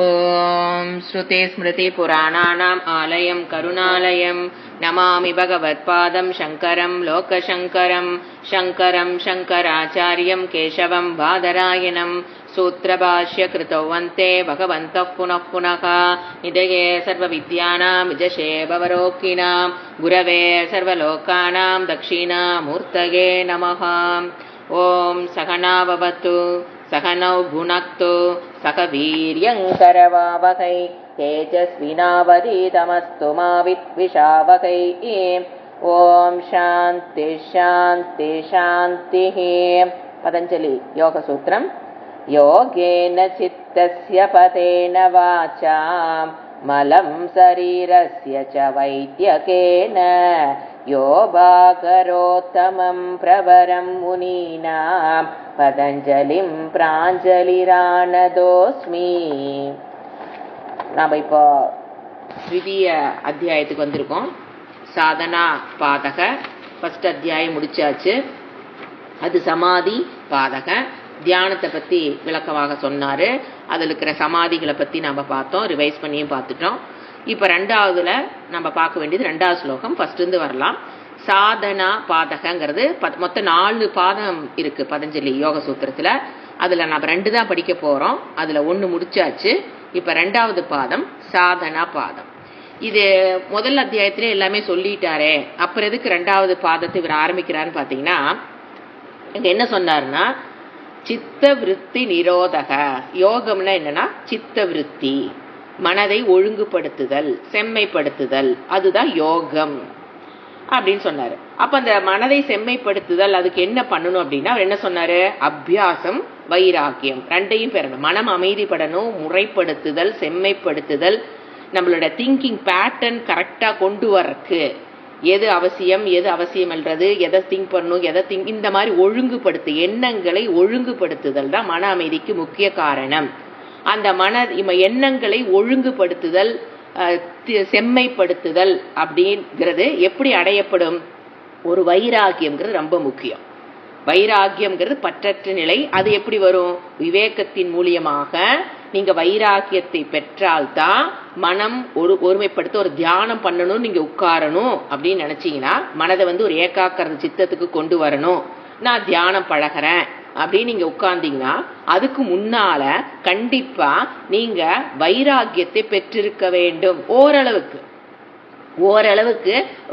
ॐ श्रुतिस्मृतिपुराणानाम् आलयं करुणालयं नमामि भगवत्पादं शङ्करं लोकशङ्करं शङ्करं शङ्कराचार्यं केशवं बादरायणं सूत्रभाष्यकृतौ वन्ते भगवन्तः पुनः पुनः निधये सर्वविद्यानां विजशे भवरोकिणां गुरवे सर्वलोकानां दक्षिणामूर्तये नमः। ॐ सहना भवतु सहनौ भुनक्तु सह वीर्यङ्करवावहै तेजस्विनावधीतमस्तु मा विद्विषावहै। ॐ शान्ति शान्ति शान्तिः। पतञ्जलि योगसूत्रम्। योगेन चित्तस्य पतेन वाचा मलं शरीरस्य च वैद्यकेन योगाकरोत्तमं प्रवरं मुनीनां पतञ्जलिं प्राञ्जलिरानदोऽस्मि। நாம் இப்போ த்விதீய அத்தியாயத்துக்கு வந்திருக்கோம். சாதனா பாதக ஃபர்ஸ்ட் அத்தியாயம் முடிச்சாச்சு. அது சமாதி பாதக. தியானத்தை பற்றி விளக்கமாக சொன்னார். அதில் இருக்கிற சமாதிகளை பற்றி நம்ம பார்த்தோம், ரிவைஸ் பண்ணியும் பார்த்துட்டோம். இப்போ ரெண்டாவதுல நம்ம பார்க்க வேண்டியது ரெண்டாவது ஸ்லோகம். ஃபர்ஸ்ட்லேருந்து வரலாம். சாதனா பாதகங்கிறது மொத்தம் 4 பாதம் இருக்குது பதஞ்சலி யோக சூத்திரத்தில். அதில் நம்ம 2 தான் படிக்க போகிறோம். அதில் 1 முடிச்சாச்சு. இப்போ ரெண்டாவது பாதம் சாதனா பாதம். இது முதல் அத்தியாயத்திலே எல்லாமே சொல்லிட்டாரே, அப்புறம் எதுக்கு ரெண்டாவது பாதத்தை இவர் ஆரம்பிக்கிறாருன்னு பார்த்தீங்கன்னா, இங்கே என்ன சொன்னார்னா, சித்த விருத்தி நிரோதக. யோகம்னா என்னன்னா சித்த விருத்தி, மனதை ஒழுங்குபடுத்துதல், செம்மைப்படுத்துதல், அதுதான் யோகம் அப்படின்னு சொன்னாரு. அப்ப அந்த மனதை செம்மைப்படுத்துதல் அதுக்கு என்ன பண்ணணும் அப்படின்னா, அவர் என்ன சொன்னாரு, அபியாசம் வைராக்கியம் ரெண்டையும் பெறணும். மனம் அமைதிப்படணும், முறைப்படுத்துதல், செம்மைப்படுத்துதல், நம்மளோட திங்கிங் பேட்டர்ன் கரெக்டா கொண்டு வரக்கு எது அவசியம் எது அவசியம் அல்லது எதை திங்க் பண்ணணும் எதை இந்த மாதிரி ஒழுங்குபடுத்து, எண்ணங்களை ஒழுங்குபடுத்துதல் தான் மன அமைதிக்கு முக்கிய காரணம். அந்த எண்ணங்களை ஒழுங்குபடுத்துதல், செம்மைப்படுத்துதல் அப்படிங்கிறது எப்படி அடையப்படும்? ஒரு வைராகியம்ங்கிறது ரொம்ப முக்கியம். வைராகியம்ங்கிறது பற்றற்ற நிலை. அது எப்படி வரும்? விவேகத்தின் மூலியமாக நீங்க வைராகியத்தை பெற்றால்தான் மனம் ஒருமைப்படுத்த ஒரு தியானம் பண்ணணும், நீங்க உட்காரணும் அப்படின்னு நினைச்சீங்கன்னா, மனதை ஒரு ஏகாக்கிரத சித்தத்துக்கு கொண்டு வரணும். நான் தியானம் பழகிறேன் அப்படின்னு நீங்க உட்கார்ந்தீங்கன்னா, அதுக்கு முன்னால கண்டிப்பா நீங்க வைராகியத்தை பெற்றிருக்க வேண்டும். ஓரளவுக்கு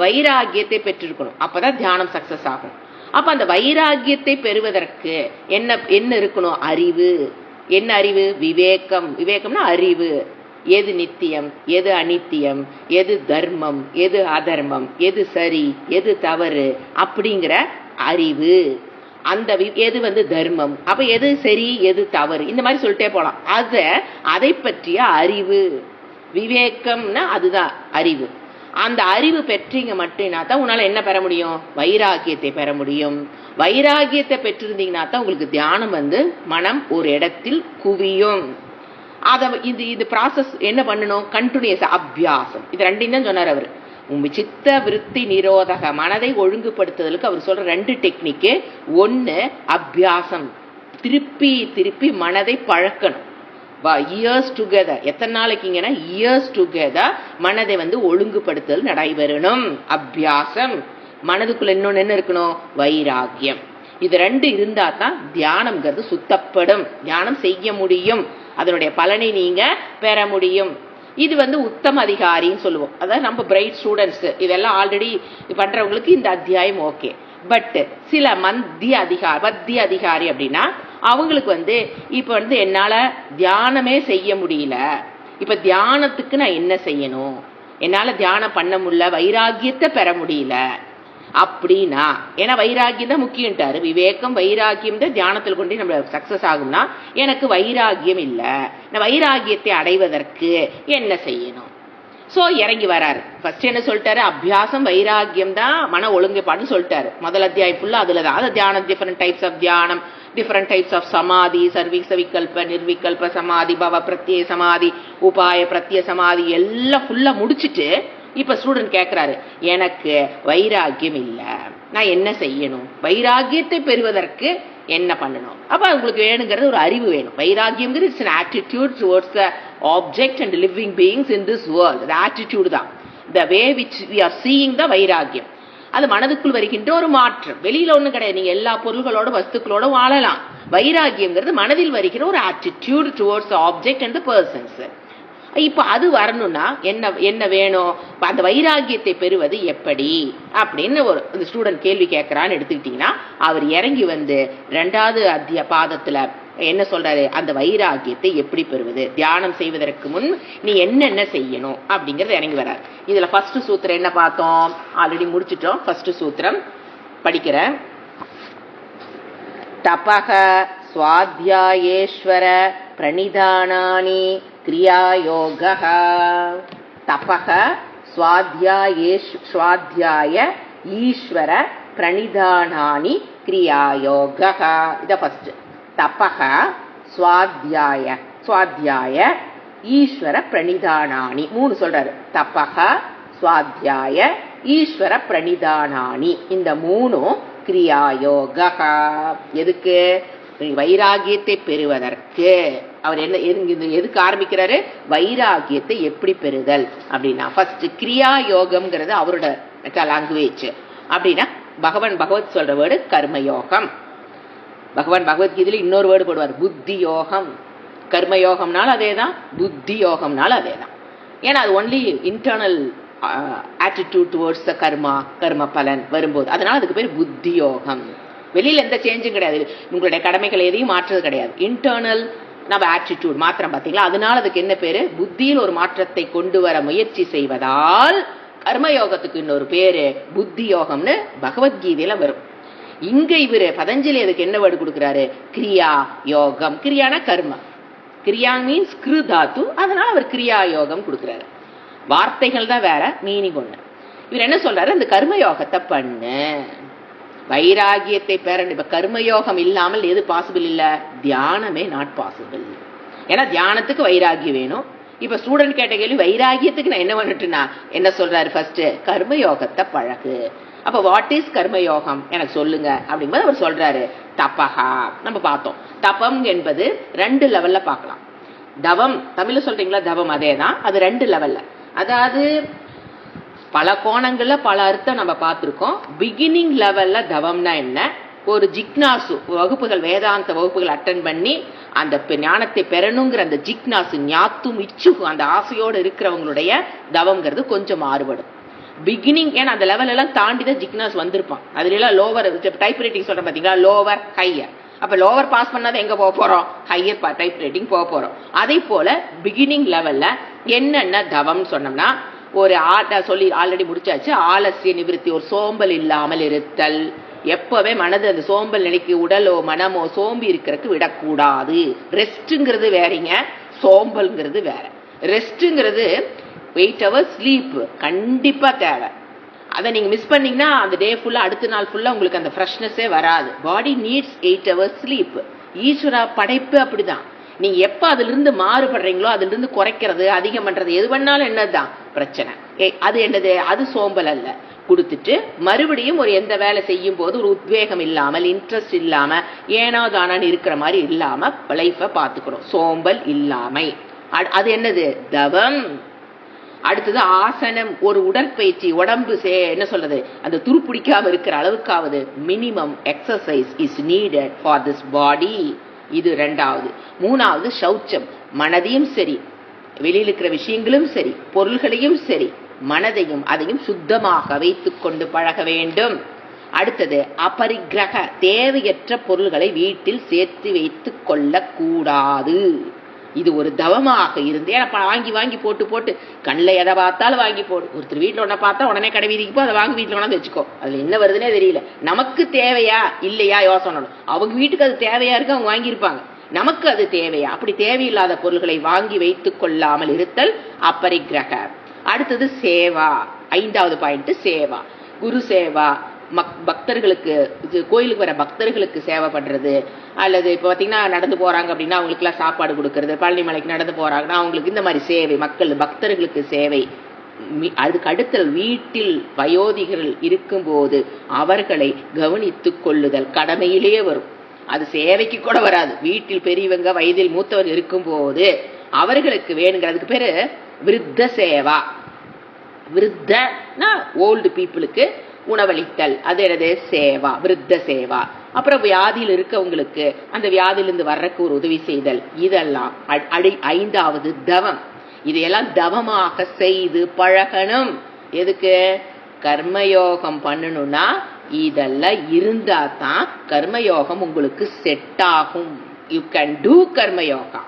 வைராகியத்தை பெற்றிருக்கணும். அப்பதான் தியானம் சக்சஸ் ஆகும். அப்ப அந்த வைராகியத்தை பெறுவதற்கு என்ன இருக்கணும்? அறிவு. என்ன அறிவு? விவேகம். விவேகம்னா அறிவு. எது நித்தியம், எது அநித்தியம், எது தர்மம், எது அதர்மம், எது சரி, எது தவறு அப்படிங்கிற அறிவு. அந்த எது தர்மம், அப்ப எது சரி, எது தவறு, இந்த மாதிரி சொல்லிட்டே போலாம். அதை பற்றிய அறிவு. விவேகம்னா அதுதான் அறிவு. அந்த அறிவு பெற்றீங்க மட்டும்னா தான் உன்னால என்ன பெற முடியும்? வைராகியத்தை பெற முடியும். வைராகியத்தை பெற்றிருந்தீங்கன்னா தான் உங்களுக்கு தியானம் மனம் ஒரு இடத்தில் குவியும். இது ப்ராசஸ் என்ன பண்ணணும்? கண்டினியூஸ் அபியாசம். இது ரெண்டையும் தான் சொன்னார் அவர். சித்த விருத்தி நிரோதக, மனதை ஒழுங்குபடுத்துதலுக்கு அவர் சொல்ற 2 டெக்னிக்கு. 1 அபியாசம், திருப்பி திருப்பி மனதை பழக்கணும். இயர்ஸ் டுகெதர், எத்தனை நாளைக்குங்கன்னா இயர்ஸ் டுகெதர் மனதை ஒழுங்குபடுத்துதல் நடைபெறணும். அபியாசம். மனதுக்குள்ள இன்னொன்னு என்ன இருக்கணும்? வைராகியம். இது 2 இருந்தா தான் தியானம்ங்கிறது சுத்தப்படும். தியானம் செய்ய முடியும், அதனுடைய பலனை நீங்க பெற முடியும். இது உத்தம அதிகாரின்னு சொல்லுவோம். அதாவது நம்ம பிரைட் ஸ்டூடெண்ட்ஸ் இதெல்லாம் ஆல்ரெடி பண்றவங்களுக்கு இந்த அத்தியாயம் ஓகே. பட் சில மத்திய அதிகாரி அப்படின்னா அவங்களுக்கு இப்ப என்னால தியானமே செய்ய முடியல, இப்ப தியானத்துக்கு நான் என்ன செய்யணும், என்னால தியானம் பண்ண முடியல, வைராகியத்தை பெற முடியல அப்படின்னா, ஏன்னா வைராகியம் தான் முக்கியம்ட்டாரு. விவேகம் வைராகியம் தான் தியானத்தில் கொண்டு நம்ம சக்சஸ் ஆகும்னா, எனக்கு வைராகியம் இல்லை, நான் வைராகியத்தை அடைவதற்கு என்ன செய்யணும்? சோ இறங்கி வராரு. ஃபர்ஸ்ட் என்ன சொல்லிட்டாரு? அபியாசம் வைராகியம் தான் மன ஒழுங்குபாடுன்னு சொல்லிட்டாரு. முதல் அத்தியாயம் ஃபுல்லா அதுலதான். அது தியானம், டிஃபரெண்ட் டைப்ஸ் ஆஃப் தியானம், டிஃபரெண்ட் டைப்ஸ் ஆஃப் சமாதி, சவிகல்ப, நிர்விகல்ப சமாதி, பவ பிரத்ய சமாதி, உபாய பிரத்ய சமாதி எல்லாம் ஃபுல்லா முடிச்சுட்டு இப்ப ஸ்டூடெண்ட் கேட்கிறாரு, எனக்கு வைராகியம் இல்ல, நான் என்ன செய்யணும்? வைராகியத்தை பெறுவதற்கு என்ன பண்ணணும். அப்ப உங்களுக்கு வேணுங்கிறது ஒரு அறிவு வேணும். வைராகியம்ங்கிறது it's an attitude towards the object and living beings in this world. the attitude தான், the way which we are seeing the வைராகியம். அது மனதுக்குள் வருகின்ற ஒரு மாற்றம். வெளியில ஒண்ணும் கிடையாது, நீங்க எல்லா பொருள்களோட வஸ்துக்களோட வாழலாம். வைராகியம்ங்கிறது மனதில் வருகிற ஒரு attitude towards the object and the persons. இப்ப அது வரணும்னா என்ன வேணும், அந்த வைராகியத்தை பெறுவது எப்படி அப்படின்னு ஒரு ஸ்டூடெண்ட் கேள்வி கேட்கிறான்னு எடுத்துக்கிட்டீங்கன்னா, அவர் இறங்கி வந்து 2வது பாதத்துல என்ன சொல்றாரு, அந்த வைராகியத்தை எப்படி பெறுவது, தியானம் செய்வதற்கு முன் நீ என்னென்ன செய்யணும் அப்படிங்கறது இறங்கி வர்றாரு. இதுல ஃபர்ஸ்ட் சூத்திரம் என்ன பார்த்தோம், ஆல்ரெடி முடிச்சிட்டோம். ஃபர்ஸ்ட் சூத்திரம் படிக்கிறேன். தபக ஸ்வாத்யாயேஸ்வர பிரணிதானானி கிரியாயோகः. தபக ஸ்வாத்யாய ஈஸ்வர பிரணிதானானி கிரியாயோகः. இத ஃபர்ஸ்ட். தபக ஸ்வாத்யாய ஈஸ்வர பிரணிதானானி 3 சொல்றாரு. தபக ஸ்வாத்யாய ஈஸ்வர பிரணிதானானி, இந்த 3 கிரியாயோகः. எதுக்கு, வைராகியத்தை பெறுவதற்கு. அவர் என்ன எதுக்கு ஆரம்பிக்கிறாரு, வைராகியத்தை எப்படி பெறுதல் அப்படின்னா ஃபர்ஸ்ட் கிரியா யோகம்ங்கிறது அவரோட லாங்குவேஜ். அப்படின்னா பகவத் சொல்ற வேர்டு கர்மயோகம். பகவான் பகவத்கீதையில இன்னொரு வேர்டு போடுவார், புத்தி யோகம். கர்மயோகம்னால அதே தான், புத்தி யோகம்னால அதே தான். ஏன்னா அது only internal attitude towards the கர்ம பலன் வரும்போது, அதனால அதுக்கு பேர் புத்தி யோகம். வெளியில எந்த சேஞ்சும் கிடையாது, உங்களுடைய கடமைகளை எதையும் மாற்றுறது கிடையாது. இன்டர்னல் நம்ம ஆட்டிடியூட் மாத்திரம் பார்த்தீங்களா, அதனால அதுக்கு என்ன பேரு, புத்தியில் ஒரு மாற்றத்தை கொண்டு வர முயற்சி செய்வதால் கர்மயோகத்துக்கு இன்னொரு பேரு புத்தி யோகம்னு பகவத்கீதையில வரும். இங்க இவரு பதஞ்சலி அதுக்கு என்ன வேர்டு கொடுக்கிறாரு, கிரியா யோகம். கிரியான கர்ம, கிரியா மீன்ஸ் கிரு தாத்து, அதனால அவர் கிரியா யோகம் கொடுக்கிறாரு. வார்த்தைகள் தான் வேற, மீனிங் ஒண்ணு. இவர் என்ன சொல்றாரு, அந்த கர்மயோகத்தை பண்ணு, வைராகியத்தை பெற. இப்ப கர்மயோகம் இல்லாமல் எது பாசிபிள் இல்ல, தியானமே நாட் பாசிபிள். ஏன்னா தியானத்துக்கு வைராகியம் வேணும். இப்ப ஸ்டூடெண்ட் கேட்ட கேள்வி, வைராகியத்துக்கு நான் என்ன பண்ணிட்டுனா என்ன சொல்றாரு, ஃபர்ஸ்ட் கர்மயோகத்தை பழகு. அப்ப வாட் இஸ் கர்மயோகம் எனக்கு சொல்லுங்க அப்படிங்கும்போது அவர் சொல்றாரு தபஹா. நம்ம பார்த்தோம், தபம் என்பது 2 லெவல்ல பார்க்கலாம். தவம் தமிழ்ல சொல்றீங்களா, தவம் அதே தான், அது 2 லெவல்ல. அதாவது பல கோணங்கள்ல பல அர்த்தம் நம்ம பார்த்திருக்கோம். பிகினிங் லெவல்ல தவம்னா என்ன, ஒரு ஜிக்னாசு வகுப்புகள், வேதாந்த வகுப்புகள் அட்டன் பண்ணி அந்த ஞானத்தை பெறணுங்கிற அந்த ஜிக்னாசு ஞாத்தும் இச்சுகு அந்த ஆசையோடு இருக்கிறவங்களுடைய தவம்ங்கிறது கொஞ்சம் மாறுபடும். பிகினிங், ஏன்னா அந்த லெவல் எல்லாம் தாண்டி தான் ஜிக்னாஸ் வந்திருப்பான். அதுல எல்லாம் லோவர் டைப் ரைட்டிங் சொல்றேன் பாத்தீங்களா, லோவர் ஹையர். அப்ப லோவர் பாஸ் பண்ணாத எங்க போக போறோம், ஹையர் டைப் ரைட்டிங் போக போறோம். அதே போல பிகினிங் லெவல்ல என்னென்ன தவம் சொன்னோம்னா, ஒரு சொல்லி ஆல்ரெடி முடிச்சாச்சு, ஆலசிய நிவிருத்தி, ஒரு சோம்பல் இல்லாமல் இருத்தல். எப்பவே மனது அந்த சோம்பல் நிலைக்கு, உடலோ மனமோ சோம்பி இருக்கிறதுக்கு விடக்கூடாது. ரெஸ்ட்ங்கிறது வேறீங்க, சோம்பல்ங்கிறது வேற. ரெஸ்ட்ங்கிறது 8 hours ஸ்லீப் கண்டிப்பா தேவை. அதை நீங்க மிஸ் பண்ணீங்கன்னா அந்த டே ஃபுல்லா, அடுத்த நாள் ஃபுல்லா உங்களுக்கு அந்த ஃப்ரெஷ்னஸே வராது. பாடி நீட்ஸ் 8 hours ஸ்லீப். ஈஸ்வரா படைப்பு அப்படிதான். நீங்க எப்ப அதுல இருந்து மாறுபடுறீங்களோ, அதுல இருந்து குறைக்கிறது, அதிகம் பண்றது, எது பண்ணாலும் என்னதுதான் பிரச்சனை. அது என்னது, அது சோம்பல் அல்ல. கொடுத்துட்டு மறுபடியும் ஒரு எந்த வேலை செய்யும் போது ஒரு உத்வேகம் இல்லாமல், இன்ட்ரெஸ்ட் இல்லாம, ஏனோ தானான்னு இருக்கிற மாதிரி இல்லாம லைஃப பாத்துக்கணும். சோம்பல் இல்லாமை, அது என்னது, தவம். அடுத்தது ஆசனம், ஒரு உடற்பயிற்சி. உடம்பு என்ன சொல்றது, அந்த துருப்பிடிக்காம இருக்கிற அளவுக்காவது minimum exercise is needed for this body. இது 2வது. 3வது சௌச்சம். மனதையும் சரி, வெளியில் இருக்கிற விஷயங்களும் சரி, பொருள்களையும் சரி, மனதையும் அதையும் சுத்தமாக வைத்துக் கொண்டு பழக வேண்டும். அடுத்தது அபரிக்கிரக, தேவையற்ற பொருள்களை வீட்டில் சேர்த்து வைத்துக் கொள்ளக்கூடாது. இது ஒரு தவமாக இருந்து, வாங்கி வாங்கி போட்டு போட்டு கண்ணில் எதை பார்த்தாலும் வாங்கி போடு. ஒருத்தர் வீட்டில் ஒன்றை பார்த்தா உடனே கடை வீதிக்கு போ, அதை வாங்கி வீட்டில் கொண்டாந்து வச்சுக்கோ. அதுல என்ன வருதுன்னே தெரியல. நமக்கு தேவையா இல்லையா யோசனை. அவங்க வீட்டுக்கு அது தேவையா இருக்கு, அவங்க வாங்கியிருப்பாங்க. நமக்கு அது தேவையா? அப்படி தேவையில்லாத பொருள்களை வாங்கி வைத்துக் கொள்ளாமல் இருத்தல் அபரிக்கிரக. அடுத்தது சேவா. 5வது பாயிண்ட் சேவா. குரு சேவா, பக்தர்களுக்கு, கோயிலுக்கு வர பக்தர்களுக்கு சேவை பண்றது. அல்லது இப்போ பார்த்தீங்கன்னா நடந்து போறாங்க அப்படின்னா அவங்களுக்குலாம் சாப்பாடு கொடுக்கறது, பழனி மலைக்கு நடந்து போறாங்கன்னா அவங்களுக்கு இந்த மாதிரி சேவை, மக்கள் பக்தர்களுக்கு சேவை. அதுக்கு அடுத்த வீட்டில் வயோதிகர்கள் இருக்கும்போது அவர்களை கவனித்துக் கொள்ளுதல் கடமையிலே வரும். அது சேவைக்கு கூட வராது. வீட்டில் பெரியவங்க வயதில் மூத்தவர் இருக்கும்போது அவர்களுக்கு வேணுங்கிறதுக்கு பேரு விருத்த சேவா. விருத்தனா ஓல்டு பீப்புளுக்கு உணவளித்தல், அது என்னது சேவா, விருத்த சேவா. அப்புறம் வியாதியில் இருக்கவங்களுக்கு அந்த வியாதியிலிருந்து வர்றதுக்கு ஒரு உதவி செய்தல், இதெல்லாம் 5வது தவம். இதையெல்லாம் தவமாக செய்து பழகணும். எதுக்கு? கர்மயோகம் பண்ணணும்னா இதெல்லாம் இருந்தா தான் கர்மயோகம் உங்களுக்கு செட் ஆகும். You can do karma yoga.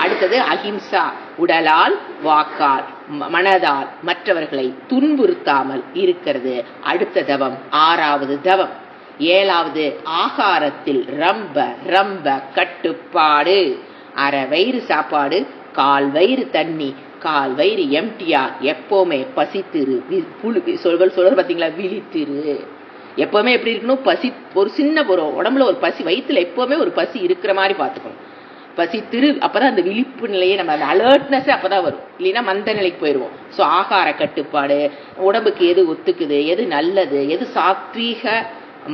அடுத்தது அஹிம்சா, உடலால் வாக்கால் மனதால் மற்றவர்களை துன்புறுத்தாமல் இருக்கிறது அடுத்த தவம், 6வது தவம். 7வது ஆகாரத்தில் ரொம்ப ரொம்ப கட்டுப்பாடு. அரை வயிறு சாப்பாடு, கால் வயிறு தண்ணி, கால் வயிறு எம்டியா, எப்பவுமே பசித்திரு. சொல்ற பாத்தீங்களா, விழித்திரு. எப்பவுமே எப்படி இருக்கணும்? பசி, ஒரு சின்ன உடம்புல ஒரு பசி, வயிற்றுல எப்பவுமே ஒரு பசி இருக்கிற மாதிரி பாத்துக்கணும். பசித்திரு, அப்பதான் அந்த விழிப்பு நிலையை, நம்ம அந்த அலர்ட்னஸ் அப்பதான் வரும். இல்லைன்னா மந்த நிலைக்கு போயிடுவோம். ஸோ ஆகார கட்டுப்பாடு, உடம்புக்கு எது ஒத்துக்குது, எது நல்லது, எது சாத்வீக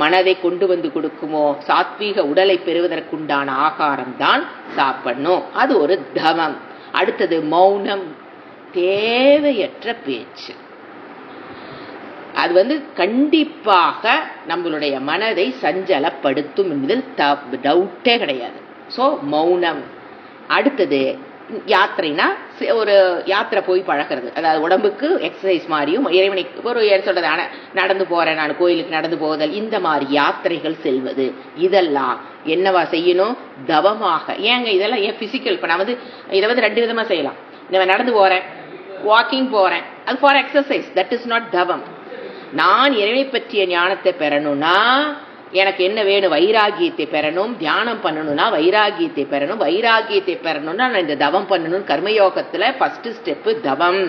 மனதை கொண்டு வந்து கொடுக்குமோ, சாத்வீக உடலை பெறுவதற்குண்டான ஆகாரம் தான் சாப்பிடணும். அது ஒரு தவம். அடுத்தது மௌனம், தேவையற்ற பேச்சு. அது கண்டிப்பாக நம்மளுடைய மனதை சஞ்சலப்படுத்தும் என்பதில் டவுட்டே கிடையாது. ஸோ மௌனம். அடுத்தது யாத்திரைனா, ஒரு யாத்திரை போய் பழகிறது, அதாவது உடம்புக்கு எக்ஸசைஸ் மாதிரியும், இறைவனைக்கு ஒரு சொல்றது நடந்து போறேன் நான் கோயிலுக்கு நடந்து போதல், இந்த மாதிரி யாத்திரைகள் செல்வது, இதெல்லாம் என்னவா செய்யணும்? தவமாக. ஏங்க இதெல்லாம் ஏன் பிசிக்கல்? இப்ப நான் இதை 2 விதமா செய்யலாம். நான் நடந்து போறேன், வாக்கிங் போறேன், அது for exercise, that is not தவம். நான் இறைவனை பற்றிய ஞானத்தை பெறணும்னா எனக்கு என்ன வேணும்? வைராகியத்தை பெறணும். தியானம் பண்ணணும்னா வைராகியத்தை பெறணும். வைராகியத்தை பெறணும்னா நான் இந்த தவம் பண்ணணும். கர்மயோகத்துல ஃபர்ஸ்ட் ஸ்டெப் தவம்.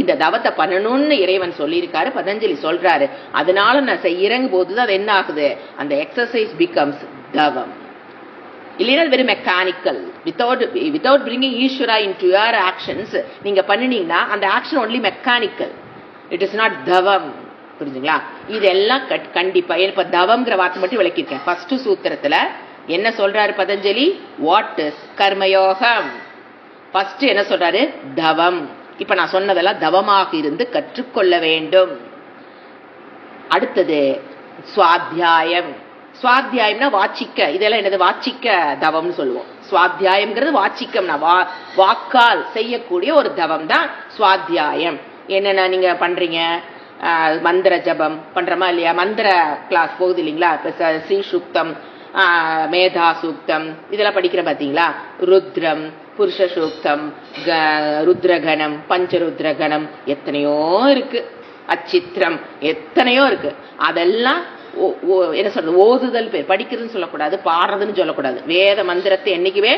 இந்த தவத்தை பண்ணணும்னு இறைவன் சொல்லியிருக்காரு, பதஞ்சலி சொல்றாரு. அதனால நான் இறங்கும் போதுதான் அது என்ன ஆகுது? அந்த எக்ஸசைஸ் பிகம்ஸ் தவம். இல்லைன்னா வெறும் மெக்கானிக்கல், வித்தவுட் பிரிங்கிங் ஈஸ்வரா இன்டு யுவர் ஆக்ஷன்ஸ் நீங்க பண்ணினீங்கன்னா அந்த action only mechanical, it is not தவம். புரிஞ்சுங்களா? இதெல்லாம் கண்டிப்பா. இப்ப தவம்ங்கிற வார்த்தை மட்டும் விளக்கியிருக்கேன். ஃபர்ஸ்ட் சூத்திரத்துல என்ன சொல்றாரு பதஞ்சலி? வாட் இஸ் கர்மயோகம்? ஃபர்ஸ்ட் என்ன சொல்றாரு? தவம். இப்ப நான் சொன்னதெல்லாம் தவமாக இருந்து கற்றுக்கொள்ள வேண்டும். அடுத்தது சுவாத்தியாயம். சுவாத்தியாயம்னா வாச்சிக்க. இதெல்லாம் என்னது? வாச்சிக்க தவம்னு சொல்லுவோம். சுவாத்தியாயம்ங்கிறது வாச்சிக்கம்னா வாக்கால் செய்யக்கூடிய ஒரு தவம் தான் சுவாத்தியாயம். என்னென்ன நீங்க பண்றீங்க? மந்திர ஜபம் பண்றமா இல்லையா? மந்திர கிளாஸ் போகுது இல்லைங்களா? இப்ப ஸ்ரீ சூக்தம், மேதா சூக்தம் இதெல்லாம் படிக்கிற பாத்தீங்களா? ருத்ரம், புருஷ சூக்தம், ருத்ரகணம், பஞ்சருத்ரகணம், எத்தனையோ இருக்கு. அச்சித்திரம், எத்தனையோ இருக்கு. அதெல்லாம் என்ன சொல்றது? ஓதுதல் பேர். படிக்கிறதுன்னு சொல்லக்கூடாது, பாடுறதுன்னு சொல்லக்கூடாது. வேத மந்திரத்தை என்னைக்குமே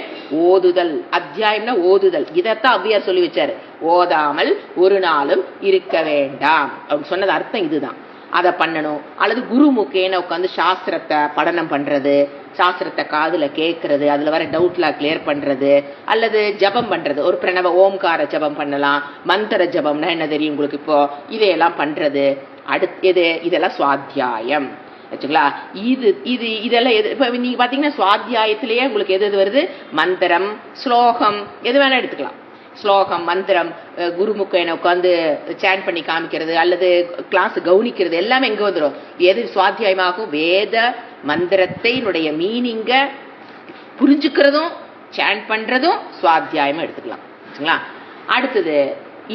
ஓதுதல். அத்தியாயம்னா ஓதுதல். இதத்தான் ஔவையார் சொல்லி வச்சாரு. ஓதாமல் ஒரு நாளும் இருக்க வேண்டாம் அப்படின்னு சொன்னது அர்த்தம் இதுதான். அதை பண்ணணும். அல்லது குருமுகேன உட்காந்து சாஸ்திரத்தை படனம் பண்றது, சாஸ்திரத்தை காதுல கேட்கறது, அதுல வர டவுட்லாம் கிளியர் பண்றது, அல்லது ஜபம் பண்றது. ஒரு பிரணவ ஓம்கார ஜபம் பண்ணலாம். மந்திர ஜபம்னா என்ன தெரியும் உங்களுக்கு? இப்போ இதையெல்லாம் பண்றது. அடுத்து இதெல்லாம் சுவாத்தியாயம். வச்சுங்களா? இதெல்லாம் இப்ப நீங்க பாத்தீங்கன்னா சுவாத்தியாயத்திலேயே உங்களுக்கு எது வருது? மந்திரம், ஸ்லோகம், எது வேணா எடுத்துக்கலாம். ஸ்லோகம், மந்திரம், குருமுகேன உட்காந்து சேன் பண்ணி காமிக்கிறது, அல்லது கிளாஸ் கவனிக்கிறது, எல்லாமே எங்க வந்துடும்? எது சுவாத்தியாயமாகும்? வேத மந்திரத்தினுடைய மீனிங்க புரிஞ்சுக்கிறதும் சேன் பண்றதும் சுவாத்தியாயமா எடுத்துக்கலாம். வச்சுங்களா? அடுத்தது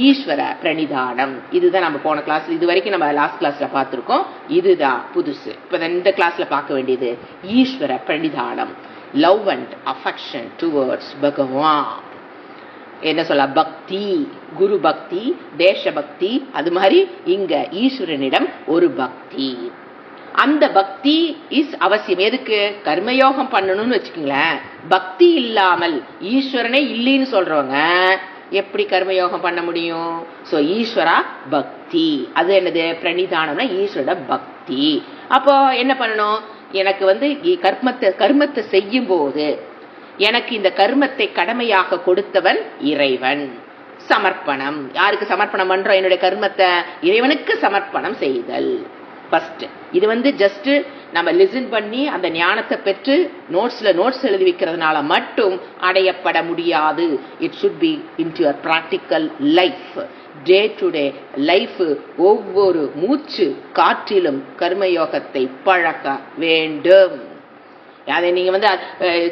ஈஸ்வர பிரணிதானம். இதுதான் நம்ம போன கிளாஸ், இது வரைக்கும் நம்ம லாஸ்ட் கிளாஸ்ல பார்த்திருக்கோம். இதுதான் புதுசு. இப்ப இந்த கிளாஸ்ல பார்க்க வேண்டியது ஈஸ்வர பிரணிதானம். லவ் அண்ட் அஃபெக்ஷன் டுவர்ட்ஸ் பகவான். என்ன சொல்ல? பக்தி, குரு பக்தி, தேச பக்தி. அது மாதிரி இங்க ஈஸ்வரனிடம் ஒரு பக்தி. அந்த பக்தி இஸ் அவசியம். எதுக்கு? கர்மயோகம் பண்ணணும்னு வச்சுக்கோங்களேன். பக்தி இல்லாமல் ஈஸ்வரனே இல்லைன்னு சொல்றவங்க எப்படி கர்மயோகம் பண்ண முடியும்? சோ ஈஸ்வரா பக்தி. அது என்னது? பிரணிதானம்னா ஈஸ்வர பக்தி. அப்போ என்ன பண்ணணும்? எனக்கு கர்மத்தை செய்யும் போது எனக்கு இந்த கர்மத்தை கடமையாக கொடுத்தவன் இறைவன். சமர்ப்பணம். யாருக்கு சமர்ப்பணம் பண்றோம்? என்னுடைய கர்மத்தை இறைவனுக்கு சமர்ப்பணம் செய்தல். ஃபர்ஸ்ட். இது வந்து ஜஸ்ட் நம்ம லிசன் பண்ணி அந்த ஞானத்தை பெற்று நோட்ஸ் எழுதி வைக்கிறதுனால மட்டும் அடையப்பட முடியாது. It should be in your practical life. Day to day life, ஒவ்வொரு மூச்சு காற்றிலும் கர்மயோகத்தை பழக்க வேண்டும். அதை நீங்க வந்து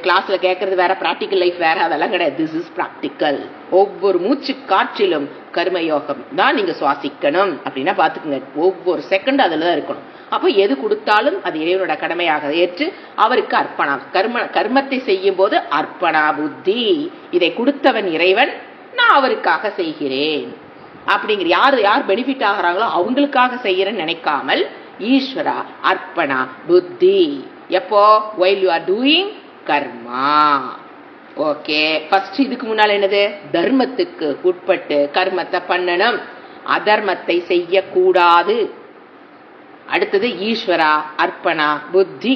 கிளாஸ்ல கேட்கறது வேற, பிராக்டிக்கல் லைஃப் வேற, அதெல்லாம் கிடையாது. This is practical. ஒவ்வொரு மூச்சு காற்றிலும் கர்மயோகம் தான் நீங்க சுவாசிக்கணும் அப்படின்னா பாத்துக்கோங்க. ஒவ்வொரு செகண்ட் அதுலதான் இருக்கணும். அப்போ எது கொடுத்தாலும் அது இறைவனோட கடமையாக ஏற்று அவருக்கு அர்ப்பணா. கர்மத்தை செய்யும் போது அர்ப்பணா புத்தி. இதை கொடுத்தவன் இறைவன், நான் அவருக்காக செய்கிறேன் அப்படிங்கிற யார் பெனிஃபிட் ஆகிறாங்களோ அவங்களுக்காக செய்யறேன்னு நினைக்காமல் ஈஸ்வரா அர்ப்பணா புத்தி. எப்போ? while you are doing karma. Okay, first இதுக்கு முன்னால என்னது? தர்மத்துக்கு உட்பட்டு கர்மத்தை பண்ணணும், அதர்மத்தை செய்யக்கூடாது. அடுத்தது ஈஸ்வரா அர்ப்பணா புத்தி.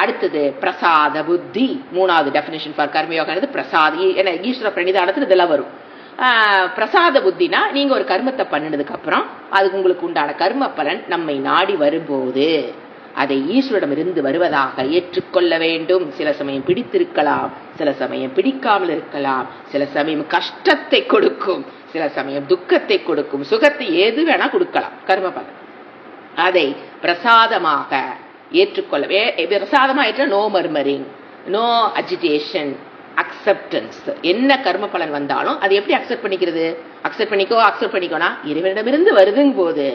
அடுத்தது பிரசாத புத்தி. மூணாவது டெபினிஷன் ஃபார் கர்மயோகம் பிரசாதி. ஏன்னா ஈஸ்வர பிரணிதானத்தில் இதெல்லாம் வரும். பிரசாத புத்தினா நீங்க ஒரு கர்மத்தை பண்ணினதுக்கு அப்புறம் அதுக்கு உங்களுக்கு உண்டான கர்ம பலன் நம்மை நாடி வரும்போது அதை ஈஸ்வரிடம் இருந்து வருவதாக ஏற்றுக்கொள்ள வேண்டும். சில சமயம் பிடித்திருக்கலாம், சில சமயம் பிடிக்காமல் இருக்கலாம், சில சமயம் கஷ்டத்தை கொடுக்கும், சில சமயம் துக்கத்தை கொடுக்கும், சுகத்தை எது வேணா கொடுக்கலாம் கர்ம பலன். அதை பிரசாதமாக ஏற்றுக்கொள்ள. பிரசாதமா ஏற்ற no murmuring, no agitation, acceptance. என்ன கர்ம பலன் வந்தாலும் அதை எப்படி அக்செப்ட் பண்ணிக்கிறது? அக்செப்ட் பண்ணிக்கோனா இறைவனிடமிருந்து வருதுங்க போது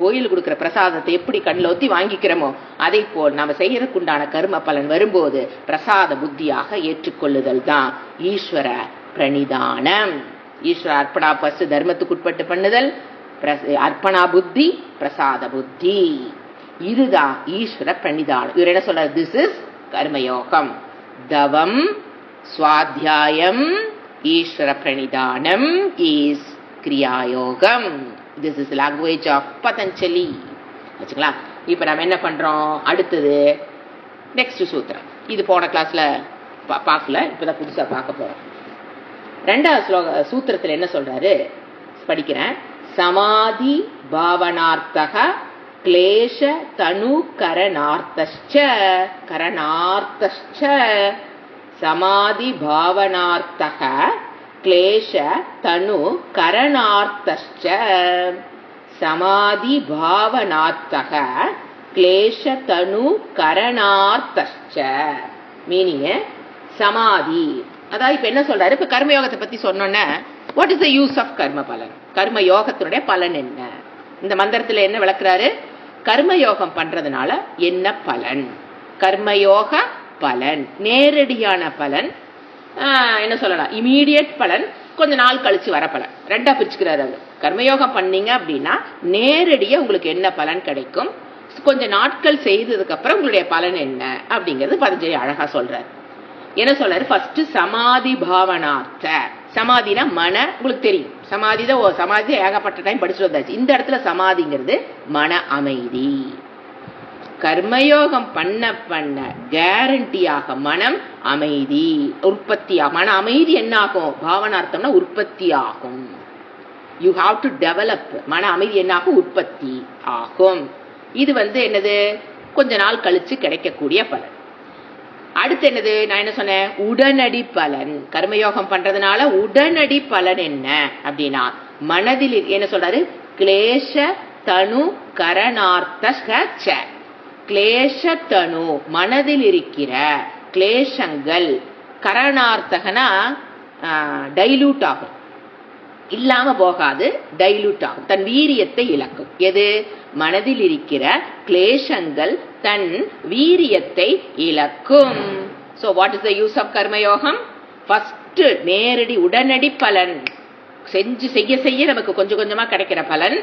கோயில் கொடுக்கிற பிரசாதத்தை எப்படி கண்ணில் ஒத்தி வாங்கிக்கிறோமோ அதை போல் நாம செய்யறதுக்குண்டான கர்ம பலன் வரும்போது பிரசாத புத்தியாக ஏற்றுக்கொள்ளுதல் தான் ஈஸ்வர பிரணிதானம். ஈஸ்வர அர்ப்பணா பசு தர்மத்துக்கு உட்பட்டு பண்ணுதல், அர்ப்பணா புத்தி, பிரசாத புத்தி. இதுதான் ஈஸ்வர பிரணிதானம். இவர் என்ன சொல்றாரு? திஸ் இஸ் கர்மயோகம். தவம், ஸ்வாத்தியாயம், ஈஸ்வர பிரணிதானம் is கிரியாயோகம். This is language of Patanjali. வச்சுக்கலாம். இப்ப நம்ம என்ன பண்றோம்? அடுத்தது நெக்ஸ்ட் சூத்திரம். இது போன கிளாஸ்ல பார்க்கல, இப்பதான் புதுசா பார்க்க போறோம். ரெண்டாவது சூத்திரத்துல என்ன சொல்றாரு படிக்கிறேன். சமாதி பாவனார்த்தக கிளேஷ தனு கரணார்த்தச்ச. சமாதி பாவனார்த்தக கிளேஷ தனு கரணார்த்தச்ச. சமாதி பாவனார்த்தக கிளேஷ தனு கரணார்த்தச்ச. மீனிங் சமாதி. அதாவது இப்ப என்ன சொல்றாரு? இப்ப கர்மயோகத்தை பத்தி சொன்னோன்னா what is the use of கர்ம பலன்? கர்மயோகத்தினுடைய பலன் என்ன? இந்த மந்திரத்துல என்ன விளக்குறாரு? கர்மயோகம் பண்றதுனால என்ன பலன்? கர்மயோக பலன் நேரடியான பலன், என்ன சொல்லலாம், இமீடியட் பலன், கொஞ்ச நாள் கழிச்சு வர பலன். ரெண்டா பிரிச்சுக்கிறாரு அவர். கர்மயோகம் பண்ணீங்க அப்படின்னா நேரடியா உங்களுக்கு என்ன பலன் கிடைக்கும், கொஞ்ச நாட்கள் செய்ததுக்கு அப்புறம் உங்களுடைய பலன் என்ன அப்படிங்கிறது பதஞ்சலி அழகா சொல்றாரு. என்ன சொல்றாரு? ஃபர்ஸ்ட் சமாதி பாவனார்த்த. சமாதினா மன, உங்களுக்கு தெரியும் சமாதி தான். சமாதி ஏகப்பட்ட டைம் படிச்சுட்டு வந்தாச்சு. இந்த இடத்துல சமாதிங்கிறது மன அமைதி. கர்மயோகம் பண்ண பண்ண கேரண்டியாக மனம் அமைதி உற்பத்தியாகும். மன அமைதி என்ன ஆகும்? பாவனார்த்தம்னா உற்பத்தி ஆகும். You have to develop. மன அமைதி என்ன ஆகும்? உற்பத்தி ஆகும். இது என்னது? கொஞ்ச நாள் கழிச்சு கிடைக்கக்கூடிய பலன். அடுத்து என்னது? நான் என்ன சொன்னேன்? உடனடி பலன். கர்மயோகம் பண்றதுனால உடனடி பலன் என்ன அப்படின்னா மனதில் என்ன சொல்றாரு? கிளேஷ தனு கரணார்த்த. கிளேஷத்தனு மனதில் இருக்கிற கிளேஷங்கள், கரணார்த்தகனா டைலூட் ஆகும், இல்லாம போகாது, டைலூட் ஆகும், தன் வீரியத்தை இழக்கும். எது? மனதில் இருக்கிற கிளேஷங்கள் தன் வீரியத்தை இழக்கும். So what is the use of கர்மயோகம்? ஃபர்ஸ்ட் நேரடி உடனடி பலன். செய்ய செய்ய நமக்கு கொஞ்சம் கொஞ்சமா கிடைக்கிற பலன்.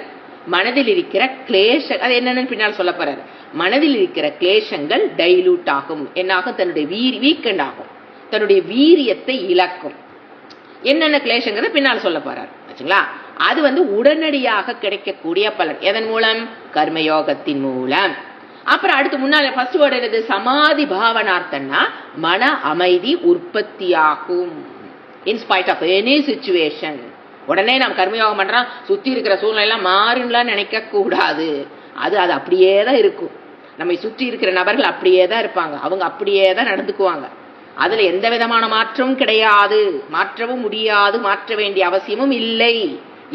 மனதில் இருக்கிற கிளேஷ, அது என்னன்னு பின்னால் சொல்ல போறாரு. மனதில் இருக்கிற கிளேஷங்கள் டைலூட் ஆகும். என்னாகும்? தன்னுடைய வீக்கெண்ட் ஆகும், தன்னுடைய வீரியத்தை இழக்கும். என்னென்ன கிளேஷங்கிறத பின்னால் சொல்ல போறாரு. ஆச்சுங்களா? அது உடனடியாக கிடைக்கக்கூடிய பலன். எதன் மூலம்? கர்மயோகத்தின் மூலம். அப்புறம் அடுத்து முன்னால ஃபர்ஸ்ட் வேர்டு என்னது? சமாதி பாவனார்த்தம்னா மன அமைதி உற்பத்தியாகும். In spite of any situation. உடனே நாம் கர்மயோகம் பண்றோம், சுத்தி இருக்கிற சூழ்நிலை எல்லாம் மாறும்லாம் நினைக்க கூடாது. அது அது அப்படியே தான் இருக்கும். நம்மை சுற்றி இருக்கிற நபர்கள் அப்படியே தான் இருப்பாங்க, அவங்க அப்படியே தான் நடந்துக்குவாங்க. அதுல எந்த விதமான மாற்றமும் கிடையாது, மாற்றவும் முடியாது, மாற்ற வேண்டிய அவசியமும் இல்லை.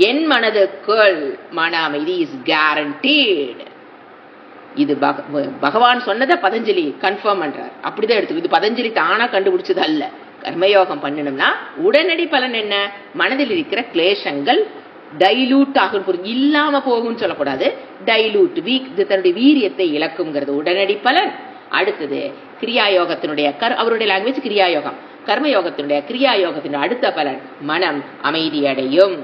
என் மனதுக்குள் மன அமைதி இஸ் கேரண்டீடு. இது பகவான் சொன்னதை பதஞ்சலி கன்ஃபார்ம் பண்றார். அப்படிதான் எடுத்து, இது பதஞ்சலி தானா கண்டுபிடிச்சது அல்ல. கர்மயோகம் பண்ணணும்னா உடனடி பலன் என்ன? மனதில் இருக்கிற கிளேசங்கள் டைலூட் ஆகும், இல்லாம போகும் சொல்லக்கூடாது, டைலூட், தன்னுடைய வீரியத்தை இழக்கும்ங்கிறது உடனடி பலன். அடுத்தது கிரியாயோகத்தினுடைய அவருடைய லாங்குவேஜ் கிரியாயோகம், கர்மயோகத்தினுடைய கிரியாயோகத்தினுடைய அடுத்த பலன் மனம் அமைதியடையும்.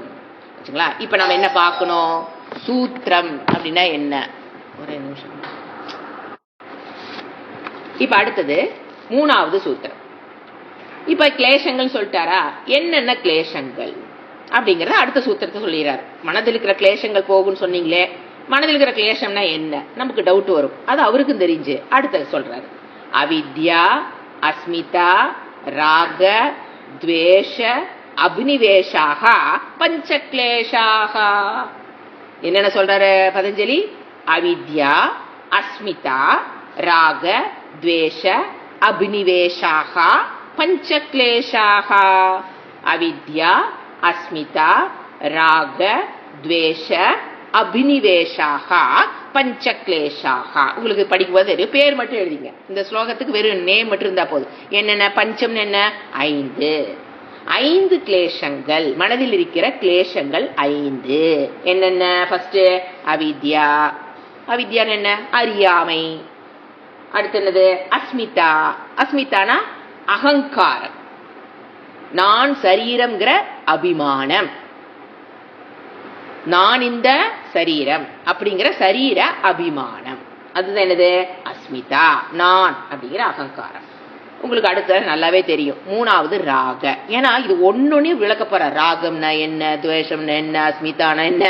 இப்ப நம்ம என்ன பார்க்கணும்? சூத்திரம் அப்படின்னா என்ன? ஒரே நிமிஷம். இப்ப அடுத்தது 3வது சூத்திரம். இப்ப கிளேசங்கள் சொல்லிட்டாரா? என்னென்ன கிளேசங்கள் அப்படிங்கறத அடுத்த சூத்திரத்தை சொல்லிடுறாரு. மனதில் இருக்கிற கிளேசங்கள் போகும்னு சொன்னீங்களே, மனதில் இருக்கிற கிளேசம்னா என்ன? நமக்கு டவுட் வரும், அது அவருக்கும் தெரிஞ்சு அடுத்த சொல்றாரு. அவித்யா, அஸ்மிதா, ராக, துவேஷ, அபினிவேஷாக, பஞ்சக்லேஷாக. என்னென்ன சொல்றாரு பதஞ்சலி? அவித்யா, அஸ்மிதா, ராக, துவேஷ, அபினிவேஷாக, பஞ்சக்லேஷாக. அவித்யா, அஸ்மிதா, ராக, துவேஷ, அபினிவேஷாக, பஞ்சக்லேஷாக. உங்களுக்கு படிக்கும்போது தெரியும், பேர் மட்டும் எழுதிங்க. இந்த ஸ்லோகத்துக்கு வெறும் நேம் மட்டும் இருந்தா போதும். என்னென்ன பஞ்சம்? என்ன? 5 கிளேசங்கள், மனதில் இருக்கிற கிளேசங்கள் 5. என்னென்ன? ஃபர்ஸ்ட் அவித்யா. அவித்யா என்ன? அறியாமை. அடுத்து என்னது? அஸ்மிதா. அஸ்மிதானா அகங்காரம், நான் சரீரம்ங்கிற அபிமானம், நான் இந்த சரீரம் அப்படிங்கிற சரீர அபிமானம், அதுதான் என்னது? அஸ்மிதா, நான் அப்படிங்கிற அகங்காரம். உங்களுக்கு அடுத்த நல்லாவே தெரியும் 3வது ராக. ஏன்னா இது ஒன்னொன்னு விளக்க போற. ராகம்னா என்ன, துவேஷம்னா என்ன, அஸ்மிதானா என்ன,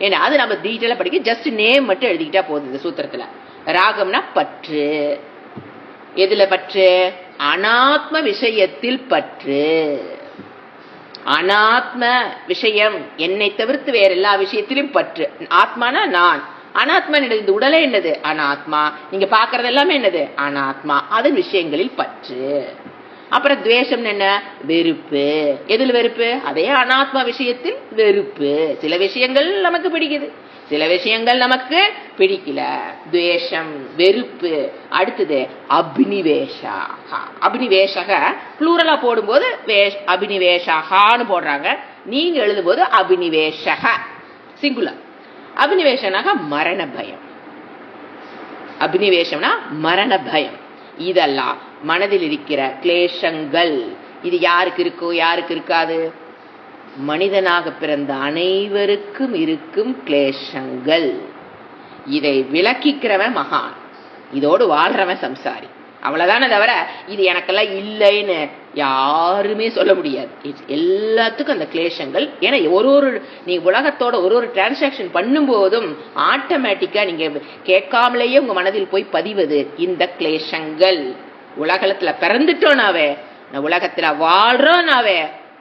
ஏன்னா அது நம்ம டீட்டெயிலா படிக்க, ஜஸ்ட் நேம் மட்டும் எழுதிக்கிட்டா போகுது இந்த சூத்திரத்துல. ராகம்னா பற்று. எதுல பற்று? அனாத்ம விஷயத்தில் பற்று. அனாத்ம விஷயம், என்னை தவிர்த்து வேற எல்லா விஷயத்திலும் பற்று. ஆத்மானா நான், அனாத்மா என்னது? இந்த உடலே என்னது? அனாத்மா. நீங்க பாக்குறது எல்லாமே என்னது? அனாத்மா. அதன் விஷயங்களில் பற்று. அப்புறம் துவேஷம் என்ன? வெறுப்பு. எதுல வெறுப்பு? அதே அனாத்மா விஷயத்தில் வெறுப்பு. சில விஷயங்கள் நமக்கு பிடிக்குது, சில விஷயங்கள் நமக்கு பிடிக்கல. துவேஷம், வெறுப்பு. அடுத்தது அபினிவேஷா. அபினிவேஷக ப்ளூரலா போடும்போது அபினிவேஷகான்னு போடுறாங்க, நீங்க எழுதும்போது அபினிவேஷக சிங்குலர். அபினிவேஷனாக மரண பயம். அபினிவேஷம்னா மரண பயம். இதெல்லாம் மனதில் இருக்கிற கிளேசங்கள். இது யாருக்கு இருக்கோ யாருக்கு இருக்காது? மனிதனாக பிறந்த அனைவருக்கும் இருக்கும் கிளேசங்கள். இதை விளக்கிக்கிறவன் மகான், இதோடு வாழ்றவன் சம்சாரி. அவ்வளவுதானே தவிர இது எனக்கெல்லாம் இல்லைன்னு யாருமே சொல்ல முடியாது. எல்லாத்துக்கும் அந்த கிளேசங்கள். ஏன்னா நீங்க உலகத்தோட ஒரு டிரான்சாக்சன் பண்ணும் போதும் ஆட்டோமேட்டிக்கா நீங்க கேட்காமலேயே உங்க மனதில் போய் பதிவது இந்த கிளேசங்கள். உலகத்துல பிறந்துட்டோம்னாவே, உலகத்துல வாழ்றோம்னாவே,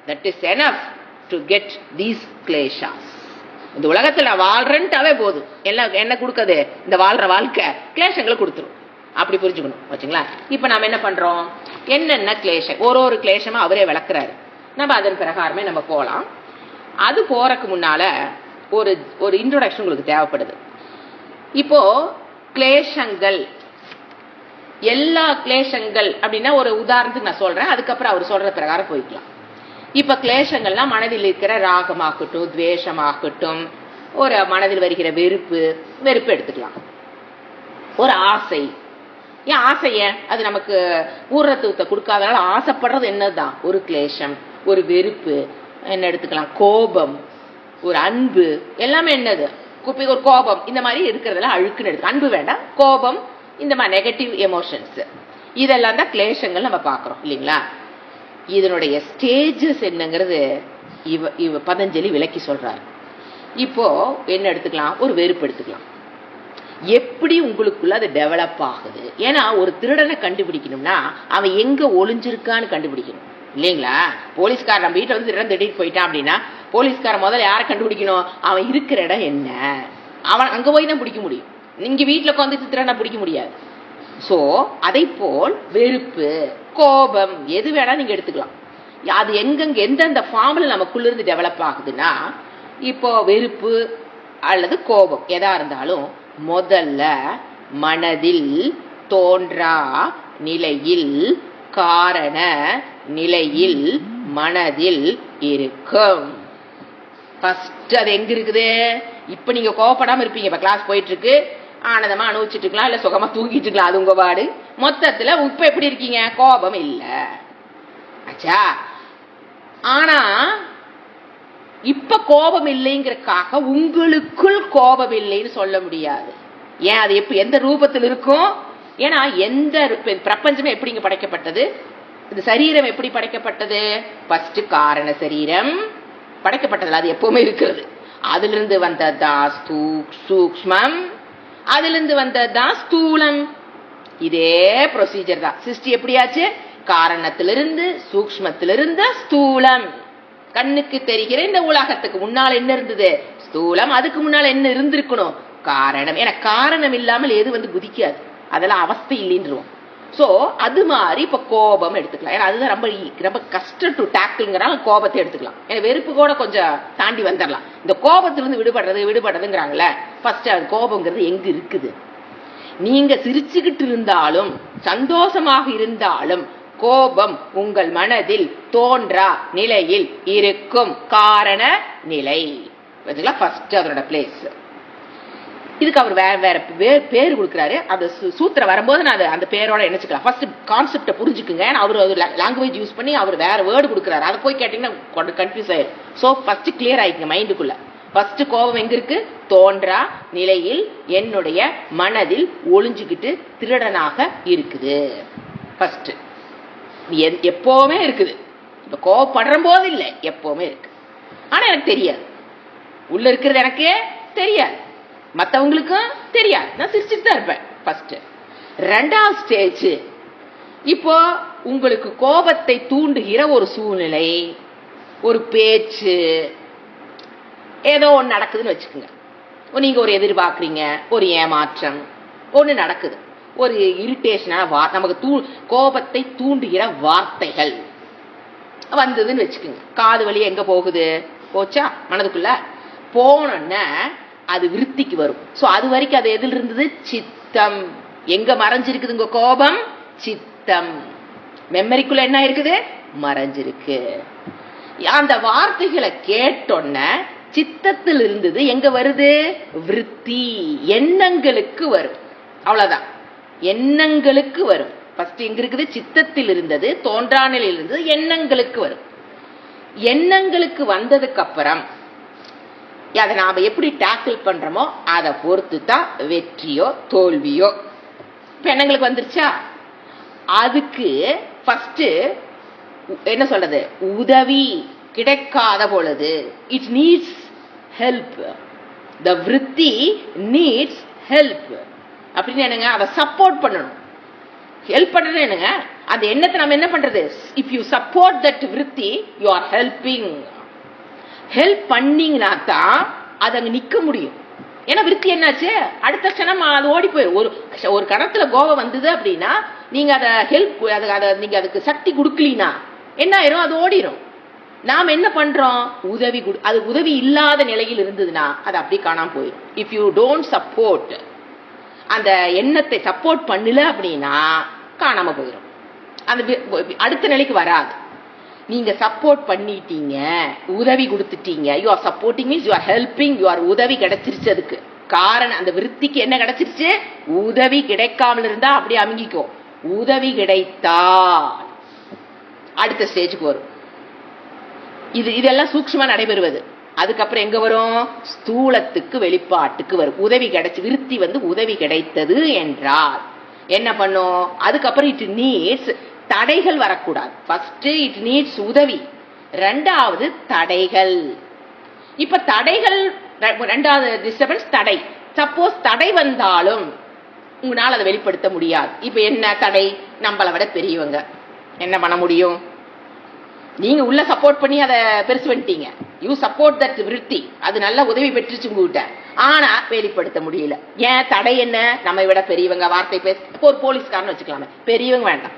that is enough to get these kleshas. இந்த உலகத்துல வாழ்றன்ட்டாவே போதும். எல்லாம் என்ன கொடுக்குது? இந்த வாழ்ற வாழ்க்கை கிளேசங்களை கொடுத்துரும். அப்படி புரிஞ்சுக்கணும் வச்சுங்களா. இப்ப நாம என்ன பண்றோம்? என்னென்ன கிளேசம், ஒரு கிளேசமா அவரே விளக்குறாரு. நம்ம அதன் பிரகாரமே நம்ம போலாம். அது போறதுக்கு முன்னால ஒரு இன்ட்ரோடக்ஷன் உங்களுக்கு தேவைப்படுது. இப்போ கிளேசங்கள், எல்லா கிளேசங்கள் அப்படின்னா ஒரு உதாரணத்துக்கு நான் சொல்றேன், அதுக்கப்புறம் அவர் சொல்ற பிரகாரம் போய்க்கலாம். இப்ப கிளேசங்கள்லாம் மனதில் இருக்கிற ராகமாகட்டும், துவேஷமாகட்டும், ஒரு மனதில் வருகிற வெறுப்பு எடுத்துக்கலாம். ஒரு ஆசை, ஏன் ஆசைய? அது நமக்கு பூர்ணத்துவத்தை கொடுக்காதனால ஆசைப்படுறது என்னதான்? ஒரு கிளேசம். ஒரு வெறுப்பு என்ன எடுத்துக்கலாம்? கோபம், ஒரு அன்பு, எல்லாமே என்னது? ஒரு கோபம், இந்த மாதிரி இருக்கிறதெல்லாம் அழுக்குன்னு எடுத்து. அன்பு வேண்டாம், கோபம், இந்த மாதிரி நெகட்டிவ் எமோஷன்ஸ், இதெல்லாம் தான் கிளேசங்கள் நம்ம பார்க்கிறோம் இல்லைங்களா. இதனுடைய ஸ்டேஜஸ் என்னங்கிறது இவ பதஞ்சலி விளக்கி சொல்றாரு. இப்போ என்ன எடுத்துக்கலாம்? ஒரு வெறுப்பு எடுத்துக்கலாம். எப்படி உங்களுக்குள்ள அது டெவலப் ஆகுது? ஏன்னா ஒரு திருடனை கண்டுபிடிக்கணும்னா அவன் எங்க ஒளிஞ்சிருக்கான்னு கண்டுபிடிக்கணும் இல்லைங்களா. போலீஸ்காரன் நம்ம வீட்டுல வந்து திருடன் திட்டிட்டு போயிட்டான் அப்படின்னா போலீஸ்காரன் முதல்ல யாரை கண்டுபிடிக்கணும்? அவன் இருக்கிற இடம் என்ன, அவன் அங்க போய் தான் பிடிக்க முடியும். நீங்க வீட்டுல உட்காந்து சித்திரனா பிடிக்க முடியாது. சோ அதை போல் வெறுப்பு, கோபம் எது வேணா நீங்க எடுத்துக்கலாம். அது எங்கெங்க எந்தெந்த ஃபார்ம்ல நமக்குள்ள இருந்து டெவலப் ஆகுதுன்னா, இப்போ வெறுப்பு அல்லது கோபம் எதா இருந்தாலும் முதல்ல மனதில் தோன்றா நிலையில், காரண நிலையில் மனதில் இருக்கும். ஃபர்ஸ்ட் அது எங்க இருக்குது? இப்ப நீங்க கோவப்படாம இருப்பீங்க, இப்ப கிளாஸ் போயிட்டு இருக்கு, ஆனந்தமா அனுபவிச்சுட்டு இருக்கலாம், இல்ல சுகமா தூங்கிட்டு இருக்கலாம், அது உங்க பாடு. மொத்தத்துல இப்ப எப்படி இருக்கீங்க? கோபம் இல்ல. ஆச்சா? ஆனா இப்ப கோபம் இல்லைங்கிறதுக்காக உங்களுக்குள் கோபம் இல்லைன்னு சொல்ல முடியாது. ஏன்? அது எந்த ரூபத்தில் இருக்கும்? ஏன்னா எந்த பிரபஞ்சமே எப்படிங்க படைக்கப்பட்டது? இந்த சரீரம் எப்படி படைக்கப்பட்டது? ஃபர்ஸ்ட் காரண சரீரம் படைக்கப்பட்டதுல அது எப்பவுமே இருக்கிறது. அதுல இருந்து வந்ததுதான் சூக்ஷ்மம், அதுல இருந்து வந்ததுதான் ஸ்தூலம். இதே ப்ரொசீஜர் தான். சிருஷ்டி எப்படியாச்சு? காரணத்திலிருந்து சூக்ஷ்மத்திலிருந்து ஸ்தூலம். கண்ணுக்கு தெரிகிற இந்த உலகத்துக்கு முன்னால் என்ன இருந்தது? ஸ்தூலம். அதுக்கு முன்னால் என்ன இருந்திருக்கணும்? காரணம். ஏன்னா காரணம் இல்லாமல் எது குதிக்காது, அதெல்லாம் அவஸ்தை இல்லைன்றோம். சோ அது மாதிரி இப்ப கோபம் எடுத்துக்கலாம். ஏன்னா அதுதான் ரொம்ப ரொம்ப கஷ்டம் டு டேக்கிள்ங்கிறாங்க. கோபத்தை எடுத்துக்கலாம். ஏன்னா வெறுப்பு கூட கொஞ்சம் தாண்டி வந்துடலாம். இந்த கோபத்திலிருந்து விடுபடுறதுங்கிறாங்கல்ல. ஃபர்ஸ்ட் அது கோபங்கிறது எங்க இருக்குது? நீங்க சிரிச்சுக்கிட்டு இருந்தாலும் சந்தோஷமாக இருந்தாலும் கோபம் உங்கள் மனதில் தோன்றா நிலையில் இருக்கும், காரண நிலை. ஃபர்ஸ்ட் அதோட பிளேஸ். இதுக்கு அவர் வேற வேற பேர் கொடுக்கிறாரு. அந்த சூத்திரம் வரும்போது நான் அந்த பேரோட நினைச்சுக்கலாம். ஃபர்ஸ்ட் கான்செப்டை புரிஞ்சுக்குங்க. அவர் லாங்குவேஜ் யூஸ் பண்ணி அவர் வேற வேர்டு கொடுக்குறாரு. அதை போய் கேட்டீங்கன்னா கன்ஃபியூஸ் ஆயிடும். சோ ஃபர்ஸ்ட் கிளியர் ஆயிக்குங்க மைண்டுக்குள்ள. ஃபர்ஸ்ட் கோபம் எங்க இருக்கு? தோன்றா நிலையில் என்னுடைய மனதில் ஒளிஞ்சுக்கிட்டு திருடனாக இருக்குது. ஃபர்ஸ்ட் எப்பவுமே இருக்குது. இப்ப கோபப்படுற போது இல்லை, எப்பவுமே இருக்கு. ஆனா எனக்கு தெரியாது, உள்ள இருக்கிறது எனக்கு தெரியாது, மற்றவங்களுக்கும் தெரியாது. நான் சிரிச்சுட்டு தான் இருப்பேன். ஃபர்ஸ்ட். ரெண்டாவது ஸ்டேஜ், இப்போ உங்களுக்கு கோபத்தை தூண்டுகிற ஒரு சூழ்நிலை, ஒரு பேச்சு, ஏதோ ஒன்று நடக்குதுன்னு வச்சுக்கோங்க. நீங்க ஒரு எதிர்பார்க்குறீங்க, ஒரு ஏமாற்றம் ஒன்று நடக்குது, ஒரு இரிட்டேஷனான நமக்கு கோபத்தை தூண்டுகிற வார்த்தைகள் வந்ததுன்னு வச்சுக்கோங்க. காது வலி எங்க போகுது? போச்சா மனதுக்குள்ள? போனோன்னா அது விருத்திக்கு வரும். சோ அது வரைக்கும் அது எதில் இருந்தது? சித்தம். எங்க மறைஞ்சிருக்குது உங்க கோபம்? சித்தம். மெமரிக்குள்ள என்ன இருக்குது? மறைஞ்சிருக்கு. அந்த வார்த்தைகளை கேட்டோன்ன சித்தத்தில் இருந்தது எங்க வருது? விருத்தி, எண்ணங்களுக்கு வரும். அவ்வளவுதான், எண்ணங்களுக்கு வரும். ஃபர்ஸ்ட் எங்க இருக்குது? சித்தத்தில் இருந்தது, தோன்றானில் இருந்தது, எண்ணங்களுக்கு வரும். எண்ணங்களுக்கு வந்ததுக்கு அப்புறம் அதை நாம எப்படி டேக்கிள் பண்றோமோ அதை பொறுத்து தான் வெற்றியோ தோல்வியோ. இப்ப எண்ணங்களுக்கு வந்துருச்சா? அதுக்கு ஃபர்ஸ்ட் என்ன சொல்றது? உதவி கிடைக்காத பொழுது இட் நீட்ஸ் ஹெல்ப். த விருத்தி நீட்ஸ் ஹெல்ப். அப்படின்னு என்னங்க? அதை சப்போர்ட் பண்ணணும். ஹெல்ப் பண்றது என்னங்க? அந்த எண்ணத்தை நம்ம என்ன பண்றது? இஃப் யூ சப்போர்ட் தட் விருத்தி, யூ ஆர் ஹெல்பிங். ஹெல்ப் பண்ணீங்கன்னா தான் அது அங்க நிக்க முடியும். ஏன்னா விருத்தி என்னாச்சு? அடுத்த க்ஷணம் அது ஓடி போயிடும். ஒரு கணத்துல கோபம் வந்தது அப்படின்னா நீங்க அதை ஹெல்ப், நீங்க அதுக்கு சக்தி கொடுக்கலீனா என்ன ஆயிரும்? அது ஓடிடும். நாம் என்ன பண்றோம்? உதவி. அது உதவி இல்லாத நிலையில் இருந்ததுன்னா அது அப்படி காணாம போயிடும். இஃப் யூ டோன்ட் சப்போர்ட், அந்த எண்ணத்தை சப்போர்ட் பண்ணல அப்படின்னா காணாம போயிடும். அந்த அடுத்த நிலைக்கு வராது. நீங்க சப்போர்ட் பண்ணிட்டீங்க, உதவி கொடுத்துட்டீங்க. You are supporting means you are helping. You are உதவி கிடைச்சிருச்சு. அதுக்கு காரணம் அந்த விருத்திக்கு என்ன கிடைச்சிருச்சு? உதவி. கிடைக்காமல் இருந்தா அப்படியே அமுங்கிக்கும். உதவி கிடைத்தா அடுத்த ஸ்டேஜுக்கு வரும். இதெல்லாம் சூக்ஷ்மா நடைபெறுவது. அதுக்கப்புறம் எங்க வரும்? ஸ்தூலத்துக்கு, வெளிப்பாட்டுக்கு வரும். உதவி கிடைச்சு, விருத்தி உதவி கிடைத்தது என்றால் என்ன பண்ணும்? அதுக்கப்புறம் இட் நீட்ஸ், தடைகள் வரக்கூடாது. ஃபர்ஸ்ட் இட் நீட்ஸ் உதவி, ரெண்டாவது தடைகள். இப்ப தடைகள், ரெண்டாவது டிஸ்டர்பன்ஸ் தடை. சப்போஸ் தடை வந்தாலும் உங்களால் அதை வெளிப்படுத்த முடியாது. இப்ப என்ன தடை? நம்மளை விட பெரியவங்க, என்ன பண்ண முடியும்? நீங்க உள்ள சப்போர்ட் பண்ணி அதை பெருசு பண்ணிட்டீங்க. யூ சப்போர்ட் தட் விருத்தி, அது நல்ல உதவி பெற்றுச்சு உங்ககிட்ட. ஆனா வெளிப்படுத்த முடியல. ஏன் தடை என்ன? நம்ம விட பெரியவங்க வார்த்தை பேச, ஒரு போலீஸ்காரன் வச்சுக்கலாமே, பெரியவங்க வேண்டாம்,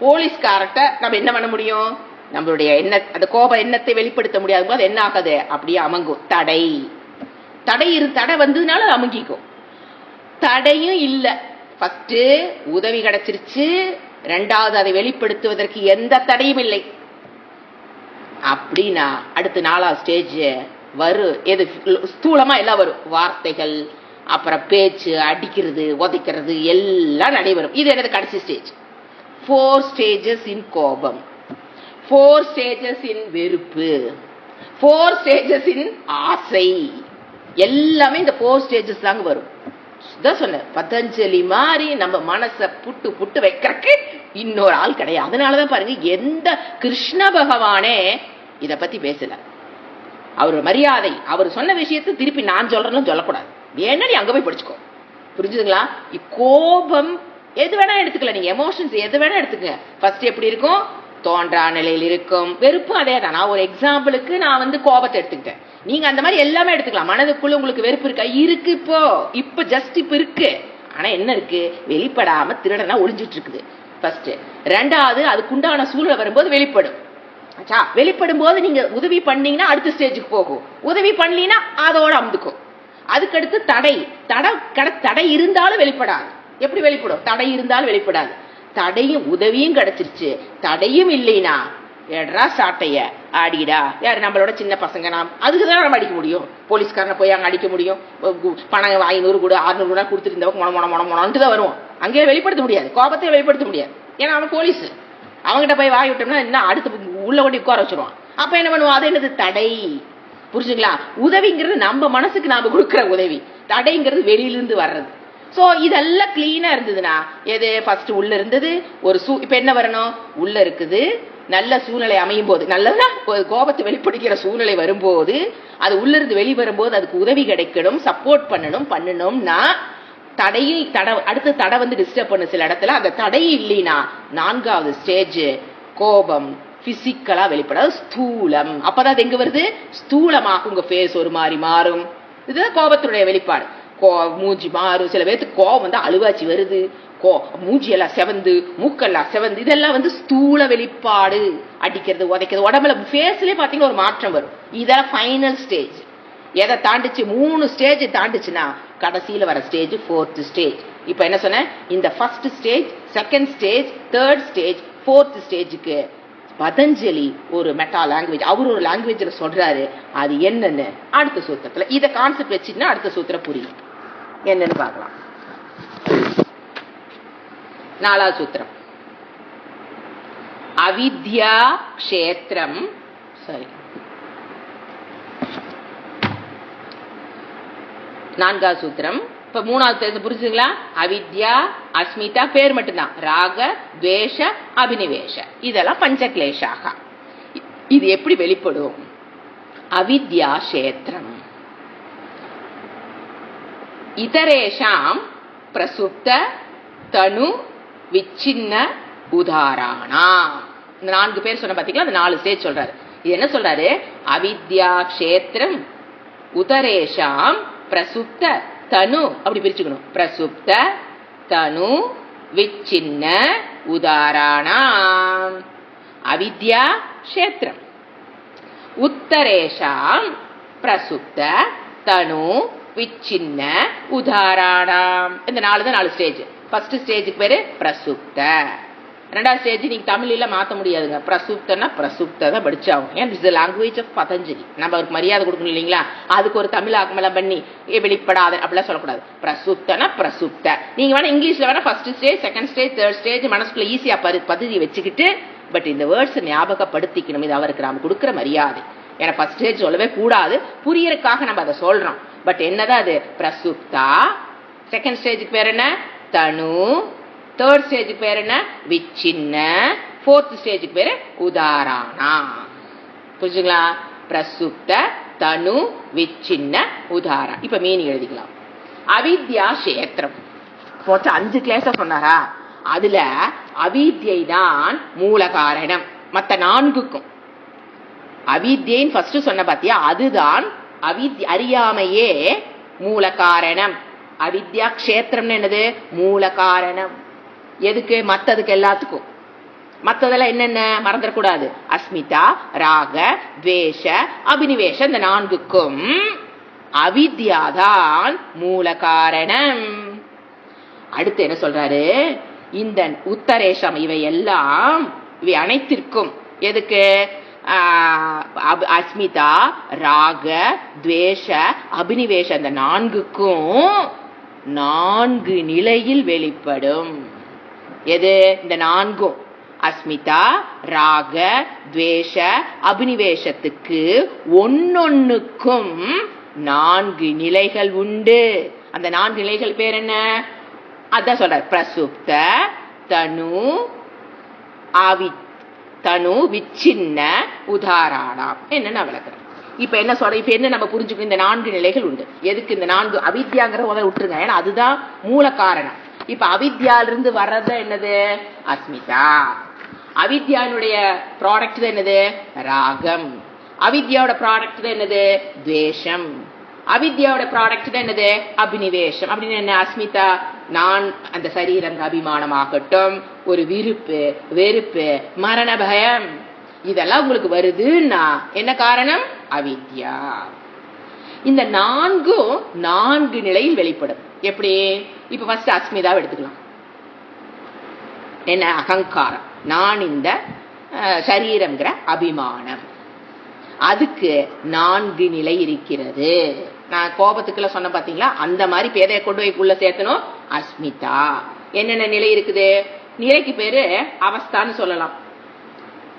போலீஸ்காரர்கிட்ட நம்ம என்ன பண்ண முடியும்? நம்மளுடைய அந்த கோப எண்ணத்தை வெளிப்படுத்த முடியாத போது என்ன ஆகுது? அப்படியே அமங்கும். தடை வந்ததுனால அமுங்கிக்கும். தடையும் இல்ல, ஃபர்ஸ்ட் உதவி கிடைச்சிருச்சு, ரெண்டாவது அதை வெளிப்படுத்துவதற்கு எந்த தடையும் இல்லை அப்படின்னா அடுத்து 4வது ஸ்டேஜ் வரும். எது ஸ்தூலமா எல்லாம் வரும், வார்த்தைகள், அப்புறம் பேச்சு, அடிக்கிறது, உதைக்கிறது எல்லாம் நடைபெறும். இது எனது கடைசி ஸ்டேஜ். 4 stages in கோபம், 4 stages in வெறுப்பு, 4 stages in ஆசை, எல்லாமே இந்த 4 stages தாங்க வரும். சொன்ன பதஞ்சலி மாதிரி நம்ம மனசை புட்டு வைக்கிறக்கு இன்னொரு ஆள் கிடையாது. அதனாலதான் பாருங்க, எந்த கிருஷ்ண பகவானே இத பத்தி பேசல. அவர் மரியாதை, அவர் சொன்ன விஷயத்தை திருப்பி நான் சொல்றேன்னு சொல்லக்கூடாது. ஏன்னா நீ அங்க போய் படிச்சுக்கோ, புரிஞ்சுதுங்களா? கோபம் எது வேணா எடுத்துக்கல, நீங்க எமோஷன்ஸ் எது வேணா எடுத்துக்கங்க. ஃபர்ஸ்ட் எப்படி இருக்கும்? தோன்றா நிலையில் இருக்கும். வெறுப்பும் அதே தான். நான் ஒரு எக்ஸாம்பிளுக்கு நான் கோபத்தை எடுத்துக்கிட்டேன். நீங்க அந்த மாதிரி எல்லாமே எடுத்துக்கலாம். மனதுக்குள்ள உங்களுக்கு வெறுப்பு இருக்கா? இருக்கு. இப்ப ஜஸ்ட் இப்ப இருக்கு. ஆனா என்ன இருக்கு? வெளிப்படாம திருடனா ஒளிஞ்சிட்டு இருக்குது. ஃபர்ஸ்ட். ரெண்டாவது, அதுக்குண்டான சூழ்நிலை வரும்போது வெளிப்படும். வெளிப்படும் போது நீங்க உதவி பண்ணீங்கன்னா அடுத்த ஸ்டேஜுக்கு போகும், உதவி பண்ணீங்கன்னா அதோட அமுதுக்கும். அதுக்கடுத்து தடை இருந்தாலும் வெளிப்படாது. எப்படி வெளிப்படும்? தடை இருந்தாலும் வெளிப்படாது. தடையும் உதவியும் கிடைச்சிருச்சு, தடையும் இல்லைனா எட்ரா சாட்டைய ஆடிடா. யாரு? நம்மளோட சின்ன பசங்க. அதுக்குதான் நம்ம அடிக்க முடியும். போலீஸ்காரனை போய் அங்க அடிக்க முடியும்? பணம் 500 கூட 600 கூட கொடுத்துட்டு மொனட்டு தான் வருவோம். அங்கேயே வெளிப்படுத்த முடியாது, கோபத்தையே வெளிப்படுத்த முடியாது. ஏன்னா அவன் போலீஸ். அவங்ககிட்ட போய் வாய் விட்டோம்னா என்ன அடுத்து உள்ள கொண்டு உட்கார வச்சிருவான். அப்ப என்ன பண்ணுவோம்? அது என்னது? தடை. புரிஞ்சுங்களா? உதவிங்கிறது நம்ம மனசுக்கு நாம கொடுக்குற உதவி, தடைங்கிறது வெளியிலிருந்து வர்றது. சோ இதெல்லாம் கிளீனா இருந்ததுன்னா எது? ஃபர்ஸ்ட் உள்ள இருந்தது ஒரு இப்ப என்ன வரணும்? உள்ள இருக்குது, நல்ல சூழ்நிலை அமையும் போது, நல்லதா கோபத்தை வெளிப்படுத்திக்கிற சூழ்நிலை வரும்போது, அது உள்ள இருந்து வெளிவரும்போது அதுக்கு உதவி கிடைக்கணும், சப்போர்ட் பண்ணணும்னா அடுத்த தடை டிஸ்டர்ப் பண்ணு சில இடத்துல. அந்த தடை இல்லைன்னா 4வது ஸ்டேஜ் கோபம் பிசிக்கலா வெளிப்படாது, ஸ்தூலம். அப்பதான் அது எங்க வருது? ஸ்தூலமாக உங்க ஃபேஸ் ஒரு மாதிரி மாறும். இதுதான் கோபத்தினுடைய வெளிப்பாடு. மூஞ்சி மாறும். சில பேருக்கு கோபம் அழுவாச்சி வருது, மூஞ்சி எல்லாம் செவந்து, மூக்கெல்லாம் செவந்து, இதெல்லாம் ஸ்தூல வெளிப்பாடு. அடிக்கிறது, உதைக்கிறது, உடம்புல ஃபேஸ்லயே பாத்தீங்கன்னா ஒரு மாற்றம் வரும். இதெல்லாம் ஃபைனல் ஸ்டேஜ். எதை தாண்டிச்சு? 3 ஸ்டேஜ் தாண்டிச்சுன்னா கடைசியில வர ஸ்டேஜ் 4th ஸ்டேஜ். இப்ப என்ன சொன்ன? இந்த first stage, second stage, 3rd stage, 4th ஸ்டேஜுக்கு பதஞ்சலி ஒரு மெட்டா லாங்குவேஜ், அவர் ஒரு லாங்குவேஜ்ல சொல்றாரு. அது என்னன்னு அடுத்த சூத்திரத்துல, இத கான்செப்ட் வச்சுன்னா அடுத்த சூத்திரம் புரியும். என்னன்னு பார்க்கலாம். 4வது சூத்திரம். அவித்யா க்ஷேத்ரம். சரி, 4வது சூத்திரம். இப்ப 3வது புரிஞ்சுங்களா? அவித்யா, அஸ்மிதா பேர் மட்டும்தான். ராக, துவேஷ, அபினிவேஷ, இதெல்லாம் பஞ்சக்லேஷாக. இது எப்படி வெளிப்படும்? அவித்யா க்ஷேத்ரம் இதரேஷாம் பிரசுப்த தனு விச்சின்ன உதாரணா. இந்த 4 பேர் சொன்ன பாத்தீங்களா? அந்த 4 ஸ்டேஜ் சொல்றாரு. இது என்ன சொல்றாரு? அவித்யா க்ஷேத்ரம் உதரேஷாம் பிரசுப்த தனு, அப்படி பிரிச்சுக்கணும். பிரசுப்த தனு விச்சின்ன உதாரணாம். அவித்யா க்ஷேத்ரம் உத்தரேஷாம் பிரசுப்த தனு விச்சின்ன உதாரணாம். இந்த 4 ஸ்டேஜ். ஃபர்ஸ்ட் ஸ்டேஜுக்கு பேரு பிரசுப்த. 2வது ஸ்டேஜ் நீங்க தமிழ்ல மாத்த முடியாதுங்க. பிரசுப்தனா பிரசுப்த தான் படிச்சாகும். ஏன்? It's the language of Patanjali. நம்ம அவருக்கு மரியாதை கொடுக்கணும் இல்லைங்களா? அதுக்கு ஒரு தமிழ் ஆக்கமெல்லாம் பண்ணி வெளிப்படாத அப்படிலாம் சொல்லக்கூடாது. பிரசுப்தனா பிரசுப்த. நீங்க வேணா இங்கிலீஷ்ல வேணா first stage, second stage, 3rd stage மனசுக்குள்ள ஈஸியா பதவி வச்சுக்கிட்டு, பட் இந்த வேர்ட்ஸ் ஞாபகப்படுத்திக்கணும். இது அவருக்கு நாம கொடுக்குற மரியாதை. ஏன்னா ஃபர்ஸ்ட் ஸ்டேஜ் சொல்லவே கூடாது, புரியறதுக்காக நம்ம அதை சொல்றோம். பட் என்னதான் அது? பிரசுப்தா. செகண்ட் ஸ்டேஜுக்கு பேர் என்ன? தனு. 3rd ஸ்டேஜுக்கு பேர் என்ன? விச்சின்ன. 4th ஸ்டேஜுக்கு பேரு உதாரணா. புரிஞ்சுங்களா? பிரசுப்த தனு விச்சின்ன உதாரணம். இப்ப மீனிங் எழுதிக்கலாம். அவித்யா க்ஷேத்ரம் 5 கிளாஸ் சொன்னாரா? அதுல அவித்யை தான் மூல காரணம். மத்த 4க்கும் அவித்யைன்னு ஃபர்ஸ்ட் சொன்ன பாத்தியா? அதுதான் அறியாமையே மூல காரணம். அவித்யா க்ஷேத்திரம்னு என்னது? மூல காரணம். எதுக்கு? மத்ததுக்கு எல்லாத்துக்கும். மத்ததெல்லாம் என்னென்ன மறந்துடக்கூடாது. அஸ்மிதா, ராக, துவேஷ, அபினிவேஷ, இந்த 4க்கும் அவித்யாதான் மூல காரணம். அடுத்து என்ன சொல்றாரு? இந்த உத்தரேஷம் இவை அனைத்திற்கும் எதுக்கு? அஸ்மிதா, ராக, துவேஷ, அபினிவேஷ, இந்த 4க்கும் 4 நிலையில் வெளிப்படும். எது? இந்த 4ம் அஸ்மிதா, ராக, துவேஷ, அபினிவேஷத்துக்கு ஒன்னொன்னுக்கும் 4 நிலைகள் உண்டு. அந்த 4 நிலைகள் பேர் என்ன? அதான் சொல்ற. பிரசுப்த, தனு, தனு, விச்சின்ன, உதாரணம். என்னன்னு விளக்குறேன். இப்ப என்ன சொல்ற? இப்ப என்ன நம்ம புரிஞ்சுக்கணும்? இந்த 4 நிலைகள் உண்டு. எதுக்கு இந்த 4? அவித்யாங்கிற முதல்ல விட்டுருங்க, ஏன்னா அதுதான் மூல காரணம். இப்ப அவித்யாலிருந்து வர்றது என்னது? அஸ்மிதா. அவித்யானுடைய ப்ராடக்ட் தான் என்னது? ராகம். அவித்யாவோட ப்ராடக்ட் தான் என்னது? துவேஷம். அவித்யாவோட ப்ராடக்ட் தான் என்னது? அபினிவேஷம். அப்படின்னு என்ன? அஸ்மிதா, நான் அந்த சரீரங்க அபிமானமாகட்டும், ஒரு விருப்பு, வெறுப்பு, மரண பயம், இதெல்லாம் உங்களுக்கு வருதுன்னா என்ன காரணம்? அவித்யா. இந்த 4ம் 4 நிலையில் வெளிப்படும். எப்படி? இப்ப ஃபர்ஸ்ட் அஸ்மிதாவை எடுத்துக்கலாம். என்ன? அகங்காரம், நான் இந்த சரீரம்ங்கிற அபிமானம். அதுக்கு 4 நிலை இருக்கிறது. நான் கோபத்துக்குள்ள சொன்ன பாத்தீங்களா? அந்த மாதிரி பேதையை கொண்டு போய் உள்ள சேர்த்தனும். அஸ்மிதா என்னென்ன நிலை இருக்குது? நிலைக்கு பேரு அவஸ்தான்னு சொல்லலாம்.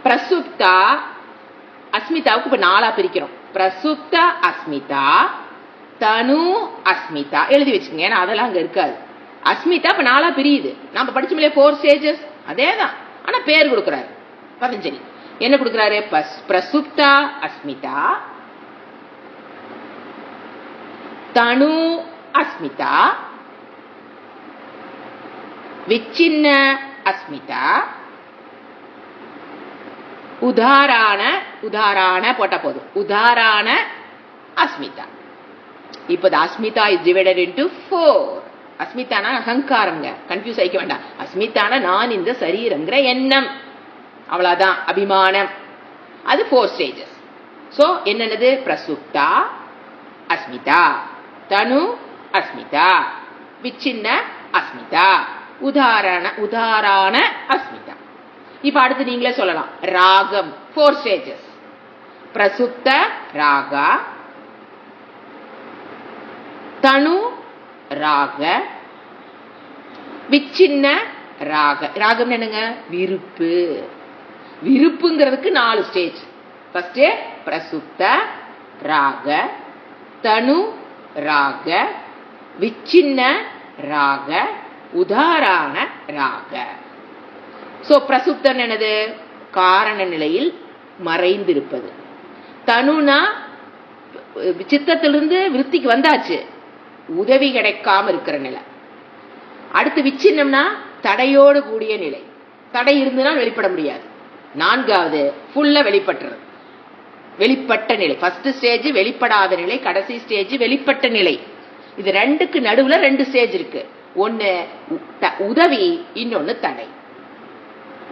பிரசுப்தா, அஸ்மிதாவுக்கு இப்ப 4ஆ பிரிக்கிறோம். பிரசுப்த அஸ்மிதா, தனு அஸ்மிதா எழுதி வச்சுக்கோங்க, ஏன்னா அதெல்லாம் அங்க இருக்காது. அஸ்மிதா இப்ப 4ஆ பிரியுது. நாம படிச்சோம்ல 4 ஸ்டேஜஸ், அதேதான். ஆனா பேர் கொடுக்கிறாரு பதஞ்சலி. என்ன கொடுக்கிறாரு? பிரசுப்தா அஸ்மிதா, தனு அஸ்மிதா, விச்சின்ன அஸ்மிதா, உதாரண போட்ட போதும், உதாரண அஸ்மிதா. இப்ப அஸ்மிதா இஸ் டிவைடட் இன்டு 4. அஸ்மிதானா அகங்காரங்க, கன்ஃபியூஸ் ஆயிக்க வேண்டாம். அஸ்மிதானா நான் இந்த சரீரம்ங்கிற எண்ணம், அவ்வளவுதான். அபிமானம். அது 4 ஸ்டேஜஸ். சோ என்னது? பிரசுப்தா அஸ்மிதா, தனு அஸ்மிதா, விச்சின்ன அஸ்மிதா, உதாரண அஸ்மிதா. இப்ப அடுத்து நீங்களே சொல்லலாம். ராகம் 4 ஸ்டேஜஸ். பிரசுப்த ராகா, தனு ராக, விச்சின்ன ராக. ராகம் என்னங்க? விருப்பு. விருப்புங்கிறதுக்கு 4 ஸ்டேஜ். ஃபர்ஸ்ட் பிரசுப்த ராக, தனு ராக, விச்சின்ன ராக, உதாரண ராக. சோ பிரசுப்தன் என்னது? காரண நிலையில் மறைந்திருப்பது. தனுனா சித்தத்திலிருந்து விருத்திக்கு வந்தாச்சு, உதவி கிடைக்காம இருக்கிற நிலை. அடுத்து விச்சின்னம்னா தடையோடு கூடிய நிலை. தடை இருந்துனா வெளிப்பட முடியாது. 4வது ஃபுல்லா வெளிப்பட்டுறது, வெளிப்பட்ட நிலை. ஃபர்ஸ்ட் ஸ்டேஜ் வெளிப்படாத நிலை, கடைசி ஸ்டேஜ் வெளிப்பட்ட நிலை. இது 2க்கு நடுவுல 2 ஸ்டேஜ் இருக்கு. ஒன்னு உதவி, இன்னொன்னு தடை.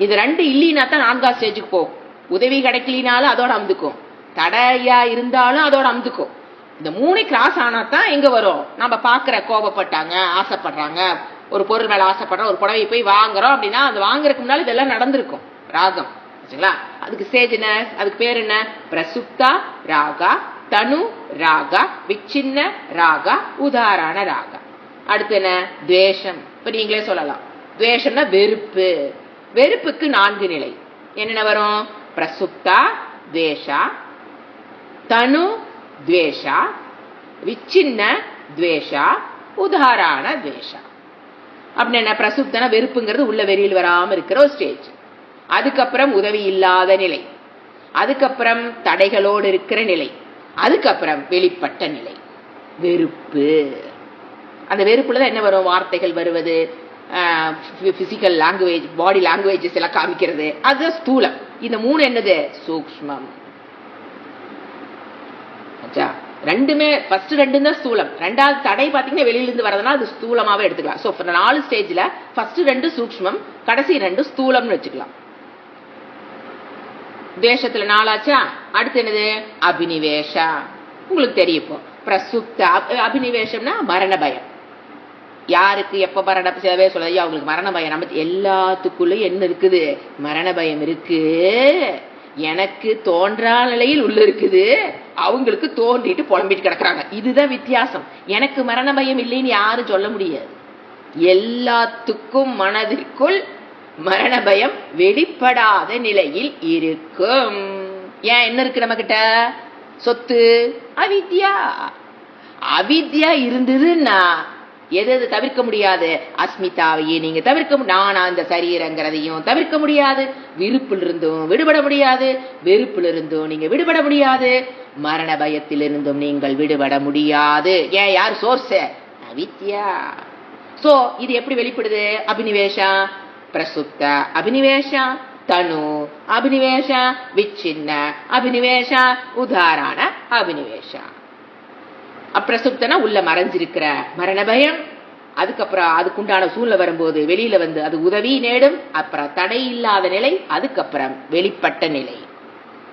இது 2 இல்லைன்னா தான் 4ஆவது ஸ்டேஜுக்கு போகும். உதவி கிடைக்கலினாலும் அதோட அமுதுக்கும், தடையா இருந்தாலும் அதோட அமுதுக்கும். இந்த 3 கிராஸ் ஆனா தான் எங்க வரும்? நம்ம பாக்குற கோபப்பட்டாங்க, ஆசைப்படுறாங்க, ஒரு பொருள் மேல ஆசைப்படுறோம், ஒரு புடவை போய் வாங்குறோம் அப்படின்னா அது வாங்குறதுக்கு முன்னால இதெல்லாம் நடந்திருக்கும். ராகம். அதுக்கு ஸ்டேஜ் என்ன? அதுக்கு பேர் என்ன? பிரசுப்தா ராகா, தனு ராகா, விச்சின்ன ராகா, உதாரண ராகா. அடுத்து என்ன? துவேஷம். இப்ப நீங்களே சொல்லலாம். துவேஷம்னா வெறுப்பு. வெறுப்புக்கு 4 நிலை. என்னென்ன வரும்? பிரசுப்தா துவேஷா, தனு துவேஷா, விச்சின்ன துவேஷா, உதாரண துவேஷா. அப்படின்னு என்ன? பிரசுப்தனா வெறுப்புங்கிறது உள்ள வெளியில் வராம இருக்கிற ஒரு ஸ்டேஜ். அதுக்கப்புறம் உதவி இல்லாத நிலை, அதுக்கப்புறம் தடைகளோடு இருக்கிற நிலை, அதுக்கப்புறம் வெளிப்பட்ட நிலை வெறுப்பு. அந்த வெறுப்புல தான் என்ன வரும்? வார்த்தைகள் வருவது, பிசிக்கல் லாங்குவேஜ், பாடி லாங்குவேஜஸ் எல்லாம் காமிக்கிறது. அது ஸ்தூலம். இந்த 3 என்னது? சூக்ஷ்மம். ரெண்டுமே ஃபர்ஸ்ட் ரெண்டும் தான் ஸ்தூலம், ரெண்டாவது தடை பாத்தீங்கன்னா வெளியில இருந்து வரதுனால அது ஸ்தூலமாவே எடுத்துக்கலாம். சோ 4 ஸ்டேஜ்ல ஃபர்ஸ்ட் 2 சூக்ஷ்மம், கடைசி 2 ஸ்தூலம்னு வச்சுக்கலாம். துவேஷத்துல 4 ஆச்சா, அடுத்து என்னது அபினிவேஷா. உங்களுக்கு தெரியும் இப்போ பிரசுப்த அபினிவேஷம்னா மரண பயம். யாருக்கு எப்ப மரண சேவை சொல்ல அவங்களுக்கு மரண பயம். நம்ம எல்லாத்துக்குள்ளயும் என்ன இருக்குது, மரண பயம் இருக்கு. எனக்கு தோன்றா நிலையில் உள்ள இருக்குது, அவங்களுக்கு தோன்றிட்டு புலம்பிட்டு கிடக்குறாங்க. இதுதான் வித்தியாசம். எனக்கு மரண பயம் இல்லைன்னு யாரும் சொல்ல முடியாது. எல்லாத்துக்கும் மனதிற்குள் மரண பயம் வெளிப்படாத நிலையில் இருக்கும். ஏன் என்ன இருக்கு நம்ம கிட்ட, சொத்து, அவித்யா. அவித்யா இருந்ததுன்னா எது எது தவிர்க்க முடியாது, அஸ்மிதாவையே நீங்க தவிர்க்க, நானா இந்த சரீரங்கிறதையும் தவிர்க்க முடியாது. விருப்பில் இருந்தும் விடுபட முடியாது, வெறுப்பில் இருந்தும் நீங்க விடுபட முடியாது, மரண பயத்திலிருந்தும் நீங்கள் விடுபட முடியாது. ஏன் யார் சோர்ஸ், அவித்யா. சோ இது எப்படி வெளிப்படுது, அபினிவேஷா, பிரசுப்த அபினிவேஷா, தனு அபினிவேஷா, விச்சின்ன அபினிவேஷா, உதாரண அபினிவேஷா. அப்பிரசுப்தனா உள்ள மறைஞ்சிருக்கிற மரண பயம், அதுக்கப்புறம் அதுக்குண்டான சூழ்நிலை வரும்போது வெளியில வந்து அது உதவி நேடும். அப்புறம் தடை இல்லாத நிலை, அதுக்கப்புறம் வெளிப்பட்ட நிலை.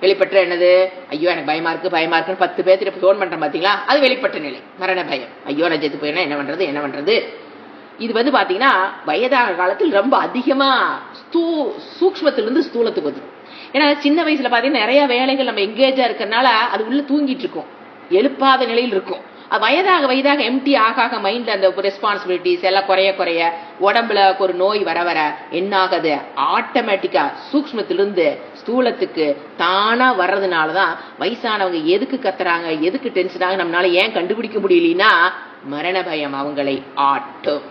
வெளிப்பட்ட என்னது, ஐயோ எனக்கு பயமா இருக்குன்னு 10 பேர்த்திட்ட ஃபோன் பண்றேன் பாத்தீங்களா, அது வெளிப்பட்ட நிலை மரண பயம். ஐயோ நான் செத்து போயினா என்ன பண்றது. இது வந்து பாத்தீங்கன்னா வயதான காலத்தில் ரொம்ப அதிகமா சூக்ஷ்மத்திலிருந்து ஸ்தூலத்துக்கு வந்துடும். ஏன்னா சின்ன வயசுல பாத்தீங்கன்னா நிறைய வேலைகள் நம்ம எங்கேஜா இருக்கிறதுனால அது உள்ள தூங்கிட்டு இருக்கும், எழுப்பாத நிலையில் இருக்கும். வயதாக எம்டி ஆக மைண்ட்ல அந்த ரெஸ்பான்சிபிலிட்டிஸ் எல்லாம் குறைய உடம்புல ஒரு நோய் வர என்ன ஆகுது, ஆட்டோமேட்டிக்கா சூக்ஷ்மத்திலிருந்து ஸ்தூலத்துக்கு தானா வர்றதுனாலதான் வயசானவங்க எதுக்கு கத்துறாங்க, எதுக்கு டென்ஷன் ஆக நம்மளால ஏன் கண்டுபிடிக்க முடியலன்னா மரண பயம் அவங்களை ஆட்டும்.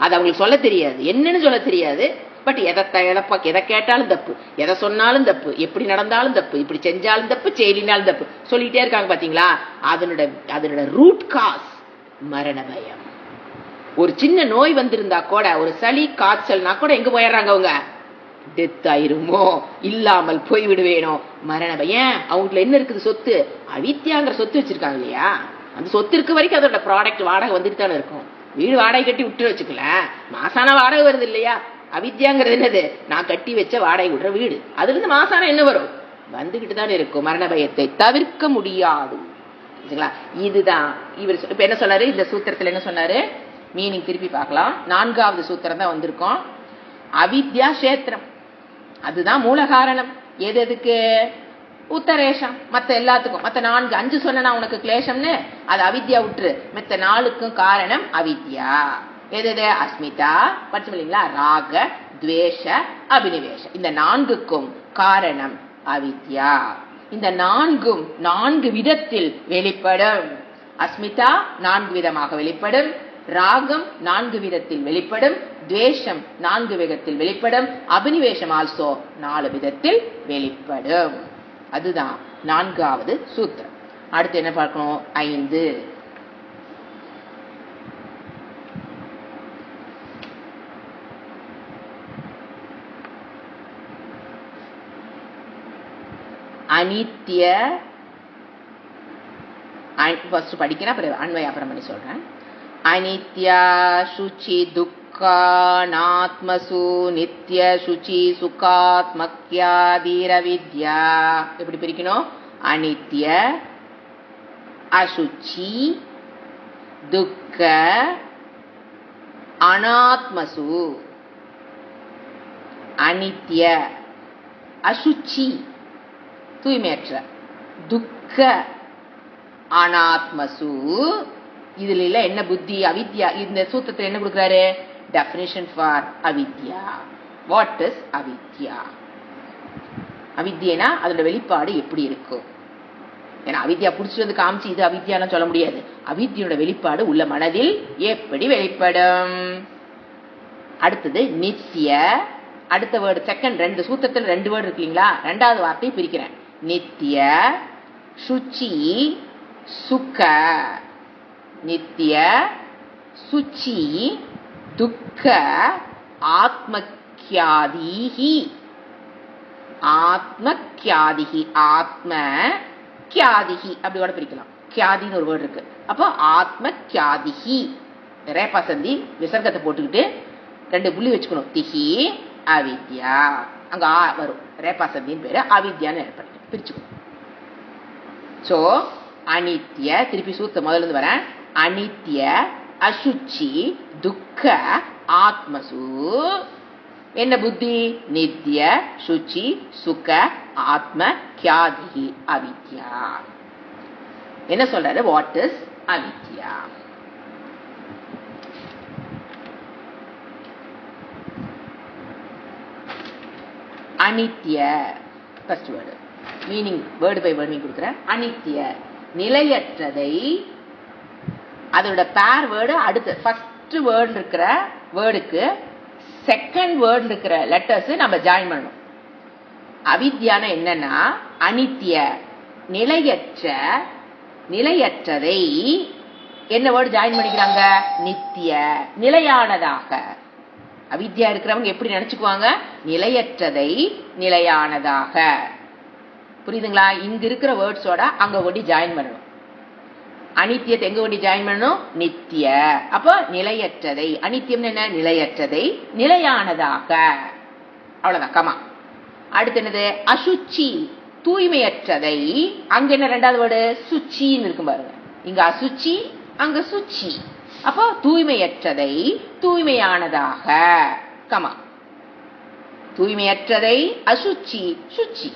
அது அவங்களுக்கு சொல்ல தெரியாது, என்னன்னு சொல்ல தெரியாது. பட் எதை கேட்டாலும் தப்பு, எதை சொன்னாலும் தப்பு, எப்படி நடந்தாலும் தப்பு, இப்படி செஞ்சாலும் தப்பு, செய்யலினாலும் தப்பு சொல்லிட்டே இருக்காங்க பாத்தீங்களா. அதனோட ரூட் காஸ் மரண பயம். ஒரு சின்ன நோய் வந்திருந்தா கூட, ஒரு சளி காய்ச்சல்னா கூட எங்க போயிடுறாங்க அவங்க, டெத் ஆயிருமோ, இல்லாமல் போய் விடுவேனோ, மரண பயம். அவங்களுக்கு என்ன இருக்குது, சொத்து, அவித்யாங்கிற சொத்து வச்சிருக்காங்க இல்லையா. அந்த சொத்து இருக்க வரைக்கும் அதோட ப்ராடக்ட் வாடகை வந்துட்டு தானே இருக்கும். வீடு வாடகை கட்டி விட்டு வச்சுக்கல, மாசான வாடகை வருது இல்லையா. அவித்யாங்கிறது என்னது, நான் கட்டி வச்ச வாடகை விடுற வீடு, அதுல இருந்து மாசான என்ன வரும், வந்துகிட்டு தானே இருக்கும். மரண பயத்தை தவிர்க்க முடியாது. இதுதான் இவர் இப்ப என்ன சொன்னாரு, இந்த சூத்திரத்துல என்ன சொன்னாரு, மீனிங் திருப்பி பார்க்கலாம். 4வது சூத்திரம் தான் வந்திருக்கோம். அவித்யா கஷேத்திரம், அதுதான் மூல காரணம். எதுக்கு, உத்தரேஷம். மத்த எல்லாத்துக்கும், மத்த 4 5 சொன்னா உனக்கு கிளேஷம்னு, அது அவித்யா விட்டுரு. மத்த 4க்கும் காரணம் அவித்யா. எது, அஸ்மிதா படிச்சோம் இல்லைங்களா, ராக, துவேஷ, அபினிவேஷ. இந்த 4க்கும் காரணம் அவித்யா. இந்த 4ம் 4 விதத்தில் வெளிப்படும். அஸ்மிதா 4 விதமாக வெளிப்படும், ராகம் 4 விதத்தில் வெளிப்படும், துவேஷம் 4 விதத்தில் வெளிப்படும், அபினிவேஷம் ஆல்சோ 4 விதத்தில் வெளிப்படும். அதுதான் 4வது சூத்திரம். அடுத்து என்ன பார்க்கணும், 5. அனித்ய, ஃபர்ஸ்ட் படிக்கிறேன், அப்புறம் அன்வய அப்புறம் பண்ணி சொல்றேன். அனித்யா சுச்சி துக்கானாத்மசு நித்ய சுச்சி சுகாத்மக்யாதீர வித்யா. எப்படி பிரிக்கணும், அனித்ய, அசுச்சி, துக்க, அனாத்மசு. அனித்ய, அசுச்சி தூய்மையற்ற, துக்க, அனாத்மசு. இதுல என்ன புத்தி, அவித்யா. இந்த சூத்திரத்தில் என்ன கொடுக்கிறாரு, டெஃபினிஷன் ஃபார் அவித்யா. வாட் இஸ் அவித்யா? அவித்யனா அதோட வெளிப்பாடு எப்படி இருக்கும்? ஏன்னா அவித்யா புடிச்சிட்டு வந்து காமிச்சு இது அவித்யான்னு சொல்ல முடியாது. அவித்யோட வெளிப்பாடு உள்ள மனதில் எப்படி வெளிப்படும்? அடுத்தது நித்ய. அடுத்த வேர்டு செகண்ட் 2 சூத்திரத்தில் 2 வேர்டு இருக்கு இல்லைங்களா, 2வது வார்த்தையை பிரிக்கிறேன். நித்ய, சுச்சி, சுக. நித்ய, சுச்சி, துக்க, ஆத்மக்யாதிஹி. ஆத்மக்யாதிஹி, ஆத்ம கியாதிகி அப்படி கூட பிரிக்கலாம். கியாதின்னு ஒரு வேர்டு இருக்கு. அப்போ ஆத்ம கியாதிகி ரேபா சந்தி விசர்க்கத்தை போட்டுக்கிட்டு 2 புள்ளி வச்சுக்கணும். திகி அவித்யா அங்க வரும். ரேபா சந்தின்னு பேரு அவித்யான்னு பிரிச்சுக்கணும். சோ அனித்ய திருப்பி சூத்த முதல்ல இருந்து வரேன். அனித்ய அசுச்சி துக்க ஆத்மசு என்ன புத்தி? நித்ய சுச்சி சுக ஆத்ம கியாதி அவித்யா. என்ன சொல்றாரு? What is avidya? அனித்ய first word meaning word by word meaning கொடுக்குறேன். அனித்ய நிலையற்றதை அதோட பேர் வேர்டு அடுத்து ஃபர்ஸ்ட் வேர்டு இருக்கிற வேர்டுக்கு செகண்ட் வேர்டு இருக்கிற லெட்டர்ஸ் நம்ம ஜாயின் பண்ணணும். அவித்யான என்னன்னா அனித்ய நிலையற்றதை என்ன வேர்டு ஜாயின் பண்ணிக்கிறாங்க? நித்திய நிலையானதாக. அவித்யா இருக்கிறவங்க எப்படி நினைச்சுக்குவாங்க? நிலையற்றதை நிலையானதாக. புரியுதுங்களா? இங்க இருக்கிற வேர்ட்ஸோட அங்க ஒட்டி ஜாயின் பண்ணணும். அனித்தியத்தை எங்க ஒட்டி ஜாயின் பண்ணணும்? நித்திய. அப்போ நிலையற்றதை. அனித்தியம் என்ன? நிலையற்றதை நிலையானதாக. அவ்வளவுதான். கமா. அடுத்து என்னது? அசுச்சி தூய்மையற்றதை. அங்க என்ன ரெண்டாவது வேர்டு? சுச்சின்னு இருக்கும் பாருங்க. இங்க அசுச்சி அங்க சுச்சி. அப்போ தூய்மையற்றதை தூய்மையானதாக. கமா. தூய்மையற்றதை அசுச்சி சுச்சி.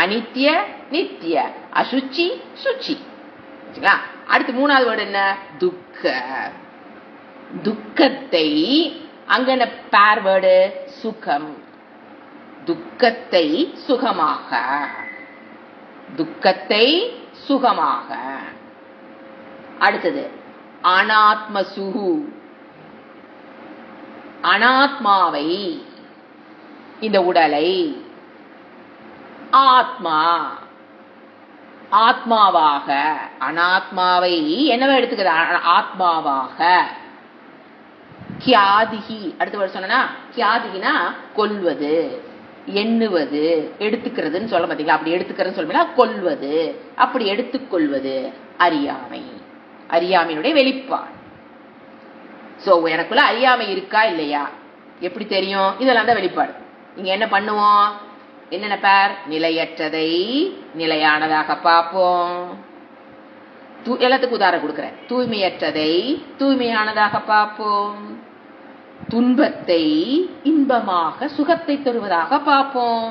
அனித்திய நித்திய அசுச்சி சுச்சி. அடுத்து மூணாவது வேர்டு என்ன? துக்க. துக்கத்தை அங்க என்ன பேர் வேர்டு? சுகம். துக்கத்தை சுகமாக. துக்கத்தை சுகமாக. அடுத்தது அனாத்மசுகு அனாத்மாவை இந்த உடலை ஆத்மா ஆத்மாவாக. அனாத்மாவை என்னவா எடுத்துக்கிறது? ஆத்மாவாக. கியாதிகி அடுத்த வேர்டு சொன்னா கியாதிகினா கொல்வது எண்ணுவது எடுத்துக்கிறதுன்னு சொல்ல பாத்தீங்களா? அப்படி எடுத்துக்கிறதுன்னு சொல்ல கொல்வது அப்படி எடுத்துக்கொள்வது அறியாமை. அறியாமையினுடைய வெளிப்பாடு. சோ எனக்குள்ள அறியாமை இருக்கா இல்லையா எப்படி தெரியும்? இதெல்லாம் தான் வெளிப்பாடு. இங்க என்ன பண்ணுவோம்? என்னென்ன பேர்? நிலையற்றதை நிலையானதாக பார்ப்போம். எல்லாத்துக்கும் உதாரணம் கொடுக்கிறேன். தூய்மையற்றதை தூய்மையானதாக பார்ப்போம். துன்பத்தை இன்பமாக சுகத்தை தருவதாக பார்ப்போம்.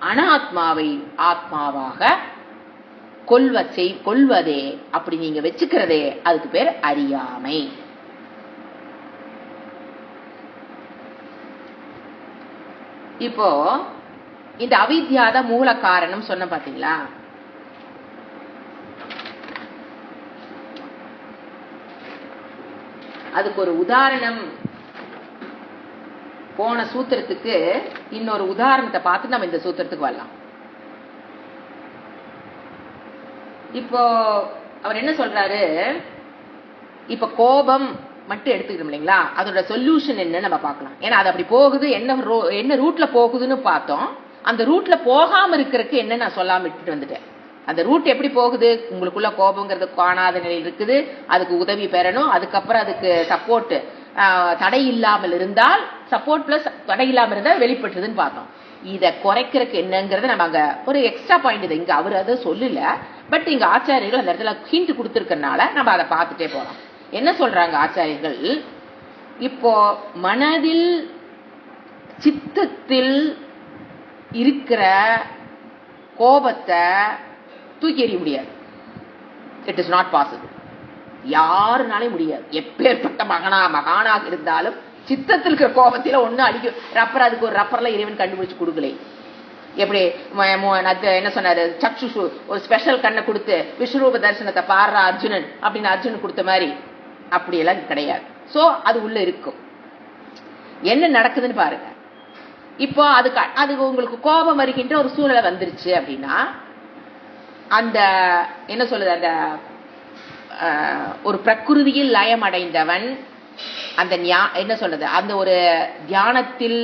அனாத்மாவை ஆத்மாவாக கொள்வதே அப்படி நீங்க வச்சுக்கிறதே அதுக்கு பேர் அறியாமை. இப்போ இந்த அவித்யாத மூல காரணம் சொன்ன பாத்தீங்களா? அதுக்கு ஒரு உதாரணம் போன சூத்திரத்துக்கு இன்னொரு உதாரணத்தை பார்த்து நம்ம இந்த சூத்திரத்துக்கு வரலாம். இப்போ அவர் என்ன சொல்றாரு? இப்ப கோபம் மட்டும் எடுத்துக்கணும் இல்லைங்களா? அதோட சொல்யூஷன் என்ன நம்ம பார்க்கலாம். ஏன்னா அது அப்படி போகுது, என்ன ரூட்ல போகுதுன்னு பார்த்தோம். அந்த ரூட்ல போகாம இருக்கிறதுக்கு என்ன நான் சொல்லாம விட்டுட்டு வந்துட்டேன். அந்த ரூட் எப்படி போகுது? உங்களுக்குள்ள கோபங்கிறது காணாத நிலையில் இருக்குது, அதுக்கு உதவி பெறணும், அதுக்கப்புறம் அதுக்கு சப்போர்ட் தடை இல்லாமல் இருந்தால் சப்போர்ட் பிளஸ் தடை இல்லாமல் இருந்தால் வெளிப்பட்டுதுன்னு பார்த்தோம். இதை குறைக்கிறதுக்கு என்னங்கிறத நம்ம அங்க ஒரு எக்ஸ்ட்ரா பாயிண்ட் இது இங்க அவர் அதை சொல்லல, பட் இங்க ஆச்சாரியர்கள் அந்த இடத்துல ஹிண்ட் கொடுத்துருக்கனால நம்ம அதை பார்த்துட்டே போறோம். என்ன சொல்றாங்க ஆச்சாரியர்கள்? இப்போ மனதில் சித்தத்தில் இருக்கிற கோபத்தை தூக்கி எறிய முடியாது. It is not possible. யாருனாலே முடியாது. எப்பேற்பட்ட மகானாக இருந்தாலும் சித்தத்தில் இருக்கிற கோபத்தில ஒண்ணு அடிக்கும். ரப்பர் அதுக்கு ஒரு ரப்பர்ல இறைவன் கண்டுபிடிச்சு கொடுக்கல. எப்படி என்ன சொன்னாரு? சக்ஷுஷு ஒரு ஸ்பெஷல் கண்ணை கொடுத்து விஸ்வரூப தரிசனத்தை பாடுற அர்ஜுனன் அப்படின்னு அர்ஜுனன் கொடுத்த மாதிரி அப்படியெல்லாம் கிடையாது. சோ அது உள்ள இருக்கும். என்ன நடக்குதுன்னு பாருங்க. இப்போ அது உங்களுக்கு கோபம் வருகின்ற ஒரு சூழ்நிலை வந்துருச்சு அப்படின்னா அந்த என்ன சொல்லுது? அந்த ஒரு பிரகிருதியில் லயம் அடைந்தவன் அந்த என்ன சொல்றது? அந்த ஒரு தியானத்தில்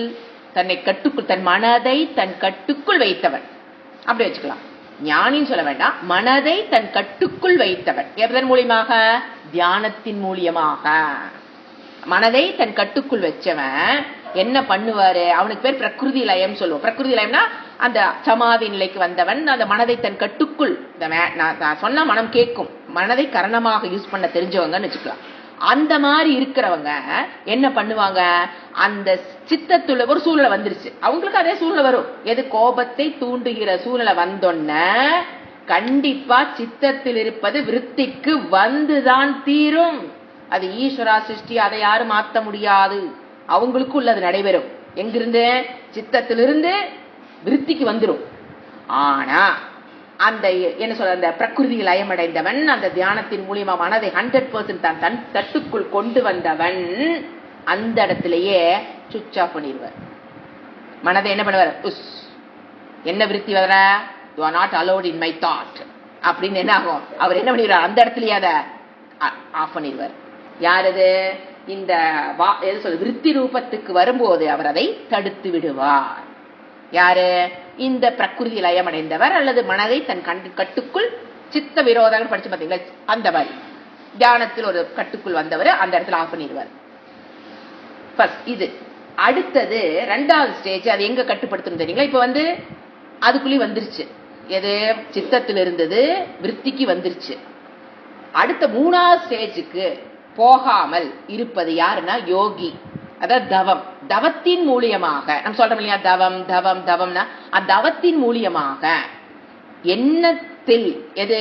தன்னை கட்டுக்குள் தன் மனதை தன் கட்டுக்குள் வைத்தவன் அப்படி வச்சுக்கலாம். ஞானின்னு சொல்ல வேண்டாம், மனதை தன் கட்டுக்குள் வைத்தவன். எதன் மூலியமாக? தியானத்தின் மூலியமாக. மனதை தன் கட்டுக்குள் வச்சவன் என்ன பண்ணுவாரு? அவனுக்கு பேர் பிரகிருதி லயம் சொல்லுவோம். பிரகிருதி லயம்னா அந்த சமாதி நிலைக்கு வந்தவன், அந்த மனதை தன் கட்டுக்குள், நான் சொன்னா மனம் கேட்கும், மனதை கரணமாக யூஸ் பண்ண தெரிஞ்சவங்கன்னு வச்சுக்கலாம். அந்த மாதிரி இருக்கிறவங்க என்ன பண்ணுவாங்க? அந்த சித்தத்துல ஒரு சூழ்நிலை வந்துருச்சு, அவங்களுக்கு அதே சூழ்நிலை வரும். எது? கோபத்தை தூண்டுகிற சூழ்நிலை வந்தோன்ன கண்டிப்பா சித்தத்தில் இருப்பது விருத்திக்கு வந்துதான் தீரும். அது ஈஸ்வரா சிருஷ்டி, அதை யாரும் மாத்த முடியாது. அவங்களுக்கு உள்ளது நடைபெறும். எங்கிருந்து? சித்தத்திலிருந்து விருத்திக்கு வந்துடும். ஆனா அந்த என்ன சொல்ற, அந்த பிரகிருதி லயமடைந்தவன், அந்த தியானத்தின் மூலியமா மனதை 100% தான் தன் தட்டுக்குள் கொண்டு வந்தவன் அந்த இடத்திலேயே சுவிட்ச் ஆஃப் பண்ணிடுவார். மனதை என்ன பண்ணுவார்? என்ன விருத்தி வர? You are not allowed in my thought அப்படின்னு என்ன ஆகும்? அவர் என்ன பண்ணிடுவார்? அந்த இடத்துலயே அதை ஆஃப் பண்ணிடுவார். யாரது? இந்த விருத்தி ரூபத்துக்கு வரும்போது அவர் அதை தடுத்து விடுவார். யாரு? இந்த பிரகிருதி லயமடைந்தவர் அல்லது மனதை தன் கட்டுக்குள், சித்த விரோதம் படிச்சு பாத்தீங்களா, அந்த மாதிரி தியானத்தில் ஒரு கட்டுக்குள் வந்தவர் அந்த இடத்துல ஆஃப் பண்ணிடுவார். இது அடுத்தது 2வது ஸ்டேஜ். அது எங்க கட்டுப்படுத்தணும் தெரியுங்களா? இப்ப அதுக்குள்ளே வந்துருச்சு. எது? சித்தத்தில் இருந்தது விருத்திக்கு வந்துருச்சு. அடுத்த 3வது ஸ்டேஜுக்கு போகாமல் இருப்பது யாருன்னா யோகி. அதாவது தவம். தவத்தின் மூலியமாக நம்ம சொல்றோம் இல்லையா, தவம் தவம் தவம்னா அந்த தவத்தின் மூலியமாக எண்ணத்தில் எது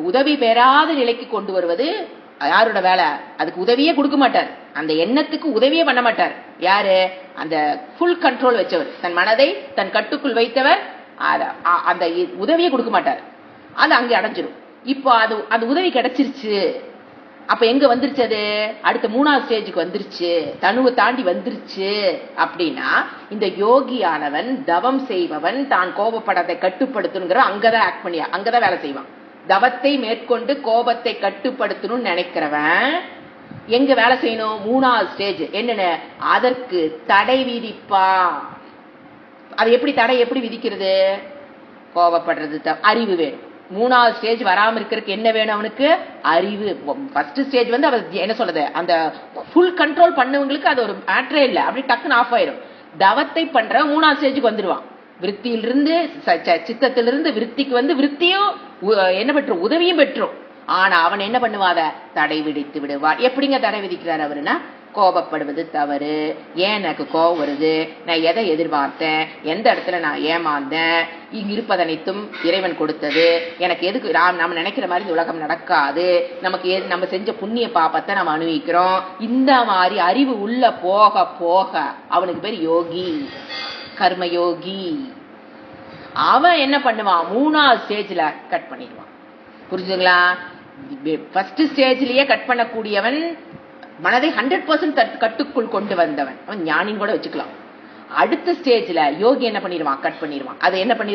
உதவி பெறாத நிலைக்கு கொண்டு வருவது யாரோட வேலை? அதுக்கு உதவியே கொடுக்க மாட்டார், அந்த எண்ணத்துக்கு உதவியே பண்ண மாட்டார். யாரு? அந்த ஃபுல் கண்ட்ரோல் வச்சவர், தன் மனதை தன் கட்டுக்குள் வைத்தவர். அந்த உதவியே கொடுக்க மாட்டார், அது அங்கே அடைஞ்சிடும். இப்போ அது உதவி கிடைச்சிருச்சு. அப்ப எங்க வந்துருச்சு? அது அடுத்த 3வது ஸ்டேஜுக்கு வந்துருச்சு, தனுவை தாண்டி வந்துருச்சு. அப்படின்னா இந்த யோகியானவன், தவம் செய்பவன், தான் கோபப்படத்தை கட்டுப்படுத்தணுங்கிற அங்கதான் ஆக்ட் பண்ணியா, அங்கதான் வேலை செய்வான். தவத்தை மேற்கொண்டு கோபத்தை கட்டுப்படுத்தணும்னு நினைக்கிறவன் எங்க வேலை செய்யணும்? 3வது ஸ்டேஜ். என்னன்னு? அதற்கு தடை விதிப்பா. அது எப்படி தடை எப்படி விதிக்கிறது? கோபப்படுறது அறிவு வேணும். 3வது ஸ்டேஜ் வராம இருக்கிறதுக்கு என்ன வேணும் அவனுக்கு? அறிவு. ஃபர்ஸ்ட் ஸ்டேஜ் அவர் என்ன சொல்றது, அந்த ஃபுல் கண்ட்ரோல் பண்ணவங்களுக்கு அது ஒரு மேட்டரே இல்லை, அப்படி டக்குன்னு ஆஃப் ஆயிரும். தவத்தை பண்ற 3வது ஸ்டேஜுக்கு வந்துருவான். விருத்தியிலிருந்து சித்தத்திலிருந்து விருத்திக்கு விருத்தியும் என்ன பெற்றும்? உதவியும் பெற்றும். ஆனா அவன் என்ன பண்ணுவாத? தடை விதித்து விடுவார். எப்படிங்க தடை விதிக்கிறார் அவருன்னா, கோபப்படுவது தவறு, ஏன் எனக்கு கோபம் வருது, நான் எதை எதிர்பார்த்தேன், எந்த இடத்துல நான் ஏமாந்தேன், இங்க இருப்பது அனைத்தும் இறைவன் கொடுத்தது, எனக்கு எதுக்கு நம்ம நினைக்கிற மாதிரி இந்த உலகம் நடக்காது, நமக்கு நம்ம செஞ்ச புண்ணிய பாப்பத்தை நம்ம அனுபவிக்கிறோம். இந்த மாதிரி அறிவு உள்ள போக போக அவனுக்கு பேர் யோகி, கர்மயோகி. அவன் என்ன பண்ணுவான்? 3வது ஸ்டேஜ்ல கட் பண்ணிடுவான். புரிஞ்சுங்களா? ஃபர்ஸ்ட் ஸ்டேஜ்லயே கட் பண்ணக்கூடியவன் மனதை 100% கட்டுக்குள் கொண்டு வந்தவன், அவன் ஞானின்னு கூட வச்சுக்கலாம். அடுத்த ஸ்டேஜ்ல யோகி என்ன பண்ணிடுவான்? கட் பண்ணிடுவான். அதை என்ன பண்ணி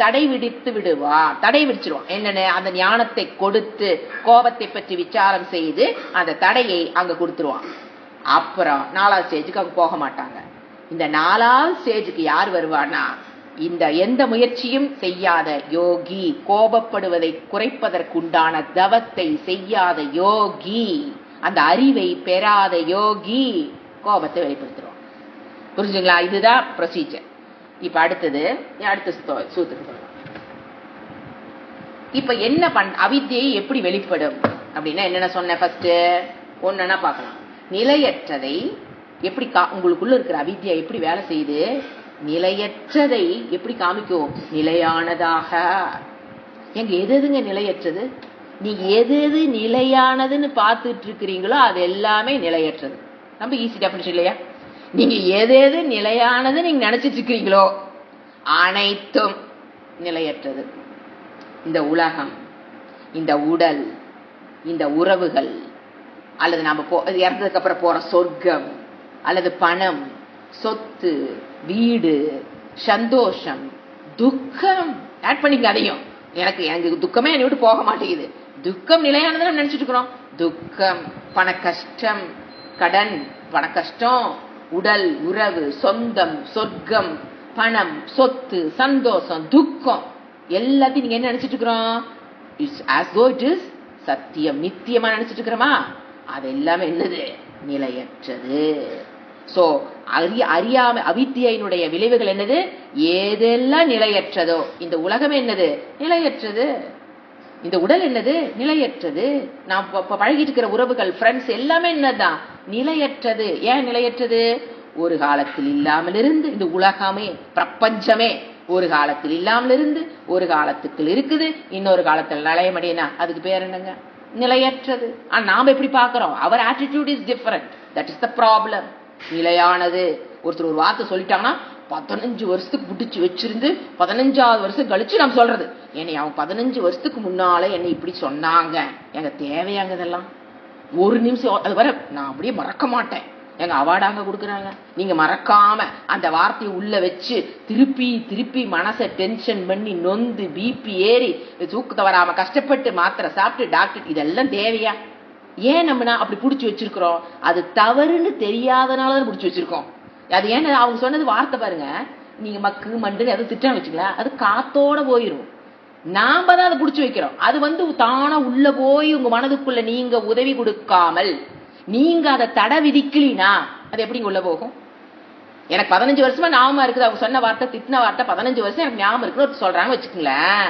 தடை விதித்து விடுவான், தடை விதிச்சிருவான். என்னன்னு? அந்த ஞானத்தை கொடுத்து கோபத்தை பற்றி விசாரம் செய்து அந்த தடையை அங்க கொடுத்துருவான். அப்புறம் 4வது ஸ்டேஜுக்கு அவங்க போக மாட்டாங்க. இந்த 4வது ஸ்டேஜுக்கு யார் வருவான்னா, இந்த எந்த முயற்சியும் செய்யாத யோகி, கோபப்படுவதை குறைப்பதற்குண்டான தவத்தை செய்யாத யோகி, அந்த அறிவை பெறாத யோகி கோபத்தை வெளிப்படுத்துறோம். புரிஞ்சுங்களா? இதுதான் ப்ரொசீஜர். இப்ப அடுத்த சூத்திரம் சொல்லலாம். இப்ப என்ன அவித்யை எப்படி வெளிப்படும் அப்படின்னா என்னென்ன சொன்ன? ஃபர்ஸ்ட் ஒன்னா பார்க்கலாம். நிலையற்றதை எப்படி உங்களுக்குள்ள இருக்கிற அவித்யா எப்படி வேலை செய்யுது? நிலையற்றதை எப்படி காமிக்கும்? நிலையானதாக. எங்க எதுங்க நிலையற்றது? நீங்க எது நிலையானதுன்னு பார்த்துட்டு இருக்கிறீங்களோ அது எல்லாமே நிலையற்றது. ரொம்ப ஈஸி டெஃபினிஷன் இல்லையா? நீங்க எது நிலையானது நீங்க நினைச்சிட்டு இருக்கிறீங்களோ அனைத்தும் நிலையற்றது. இந்த உலகம், இந்த உடல், இந்த உறவுகள், அல்லது நம்ம இறந்ததுக்கு அப்புறம் போற சொர்க்கம், அல்லது பணம், சொத்து, வீடு, சந்தோஷம், துக்கம், ஆட் பண்ணிக்க அதையும். எனக்கு துக்கமே என்னை விட்டு போக மாட்டேங்குது. துக்கம் நிலையானதுன்னு நினைச்சிட்டு இருக்கிறோம். துக்கம், பண கஷ்டம், கடன், பண கஷ்டம், உடல், உறவு, சொந்தம், சொர்க்கம், பணம், சொத்து, சந்தோஷம், துக்கம் எல்லாத்தையும் நீங்க என்ன நினைச்சிட்டு இருக்கிறோம்? It's as though it is சத்தியம், நித்தியமா நினைச்சிட்டு இருக்கிறோமா? அது எல்லாமே என்னது? நிலையற்றது. சோ அறியாம அவித்தியினுடைய விளைவுகள் என்னது? ஏதெல்லாம் நிலையற்றதோ, இந்த உலகம் என்னது? நிலையற்றது. இந்த உடல் என்னது? நிலையற்றது. நான் பழகிட்டு இருக்கிற உறவுகள், ஃப்ரெண்ட்ஸ் எல்லாமே என்னதான்? நிலையற்றது. ஏன் நிலையற்றது? ஒரு காலத்தில் இல்லாமல் இருந்து இந்த உலகமே, பிரபஞ்சமே ஒரு காலத்தில் இல்லாமல் இருந்து ஒரு காலத்துக்கு இருக்குது, இன்னொரு காலத்தில் நிலையமடையினா அதுக்கு பேர் என்னங்க? நிலையற்றது. ஆனா நாம எப்படி பாக்குறோம்? அவர் attitude is different. That is the problem. நிலையானது. ஒருத்தர் ஒரு வார்த்தை சொல்லிட்டாங்கன்னா 15 வருஷத்துக்கு பிடிச்சு வச்சிருந்து 15வது வருஷம் கழிச்சு நம்ம சொல்றது, என்னை அவங்க 15 வருஷத்துக்கு முன்னால என்னை இப்படி சொன்னாங்க, எங்க தேவையாங்க இதெல்லாம்? ஒரு நிமிஷம் அது வர நான் அப்படியே மறக்க மாட்டேன். எங்க அவார்டாங்க கொடுக்குறாங்க, நீங்க மறக்காம அந்த வார்த்தையை உள்ள வச்சு திருப்பி திருப்பி மனசை டென்ஷன் பண்ணி நொந்து பிபி ஏறி தூக்கத்தை வராம கஷ்டப்பட்டு மாத்திரை சாப்பிட்டு டாக்டர், இதெல்லாம் தேவையா? ஏன் நம்ம அப்படி புடிச்சு வச்சிருக்கிறோம்? அது தவறுன்னு தெரியாதனாலதான் புடிச்சு வச்சிருக்கோம். அது ஏன்னா அவங்க சொன்னது வார்த்தை பாருங்க, நீங்க மக்கு மண்டுன்னு எதுவும் திட்டம் வச்சுக்கலாம், அது காத்தோட போயிரும். நாம தான் அதை புடிச்சு வைக்கிறோம். அது தானா உள்ள போய் உங்க மனதுக்குள்ள நீங்க உதவி கொடுக்காமல் நீங்க அதை தடை விதிக்கலினா அது எப்படி உள்ள போகும்? எனக்கு 15 வருஷமா ஞாபகம் இருக்குது, அவங்க சொன்ன வார்த்தை, திட்டின வார்த்தை 15 வருஷம் எனக்கு ஞாபகம் இருக்குன்னு சொல்றாங்க வச்சுக்கங்களேன்.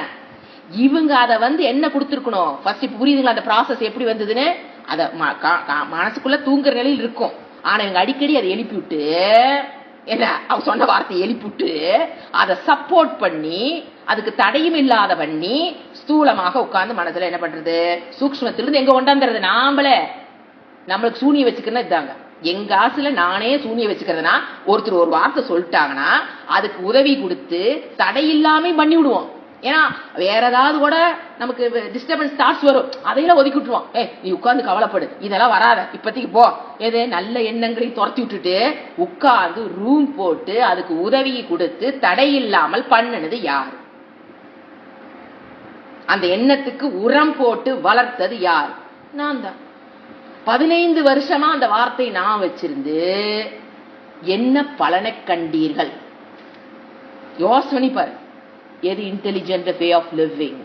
இவங்க அதை என்ன கொடுத்துருக்கணும்? ஃபர்ஸ்ட் இப்ப புரியுதுங்களா அந்த ப்ராசஸ் எப்படி வந்ததுன்னு? அத மனசுக்குள்ள தூங்குற நிலையில் இருக்கும். ஆனா இவங்க அடிக்கடி அதை எழுப்பி விட்டு, என்ன அவங்க சொன்ன வார்த்தையை எழுப்பி விட்டு அதை சப்போர்ட் பண்ணி அதுக்கு தடையும் இல்லாத பண்ணி ஸ்தூலமாக உட்கார்ந்து மனசுல என்ன பண்றது? சூக்ஷ்மத்திலிருந்து எங்க கொண்டாந்துறது? நம்மளுக்கு சூனிய வச்சுக்கிறதா இதாங்க. எங்க ஆசுல நானே சூனிய வச்சுக்கிறதுனா, ஒருத்தர் ஒரு வார்த்தை சொல்லிட்டாங்கன்னா அதுக்கு உதவி கொடுத்து தடையில்லாம பண்ணி விடுவோம். ஏன்னா வேற ஏதாவது கூட நமக்கு டிஸ்டர்பன்ஸ் தாட்ஸ் வரும், அதையெல்லாம் ஒதுக்கி விட்டுருவோம். நீ உட்கார்ந்து கவலைப்படு, இதெல்லாம் வராத, இப்பத்திக்கு போ. எது நல்ல எண்ணங்களை துரத்தி விட்டுட்டு உட்கார்ந்து ரூம் போட்டு அதுக்கு உதவி கொடுத்து தடையில்லாமல் பண்ணுனது யாரு? அந்த எண்ணத்துக்கு உரம் போட்டு வளர்த்தது யார்? நான் தான். 15 வருஷமா அந்த வார்த்தை நான் வச்சிருந்து என்ன பலனை கண்டீர்கள்? யோசனை பாரு. எது இன்டெலிஜென்ட் வே ஆஃப் லிவிங்?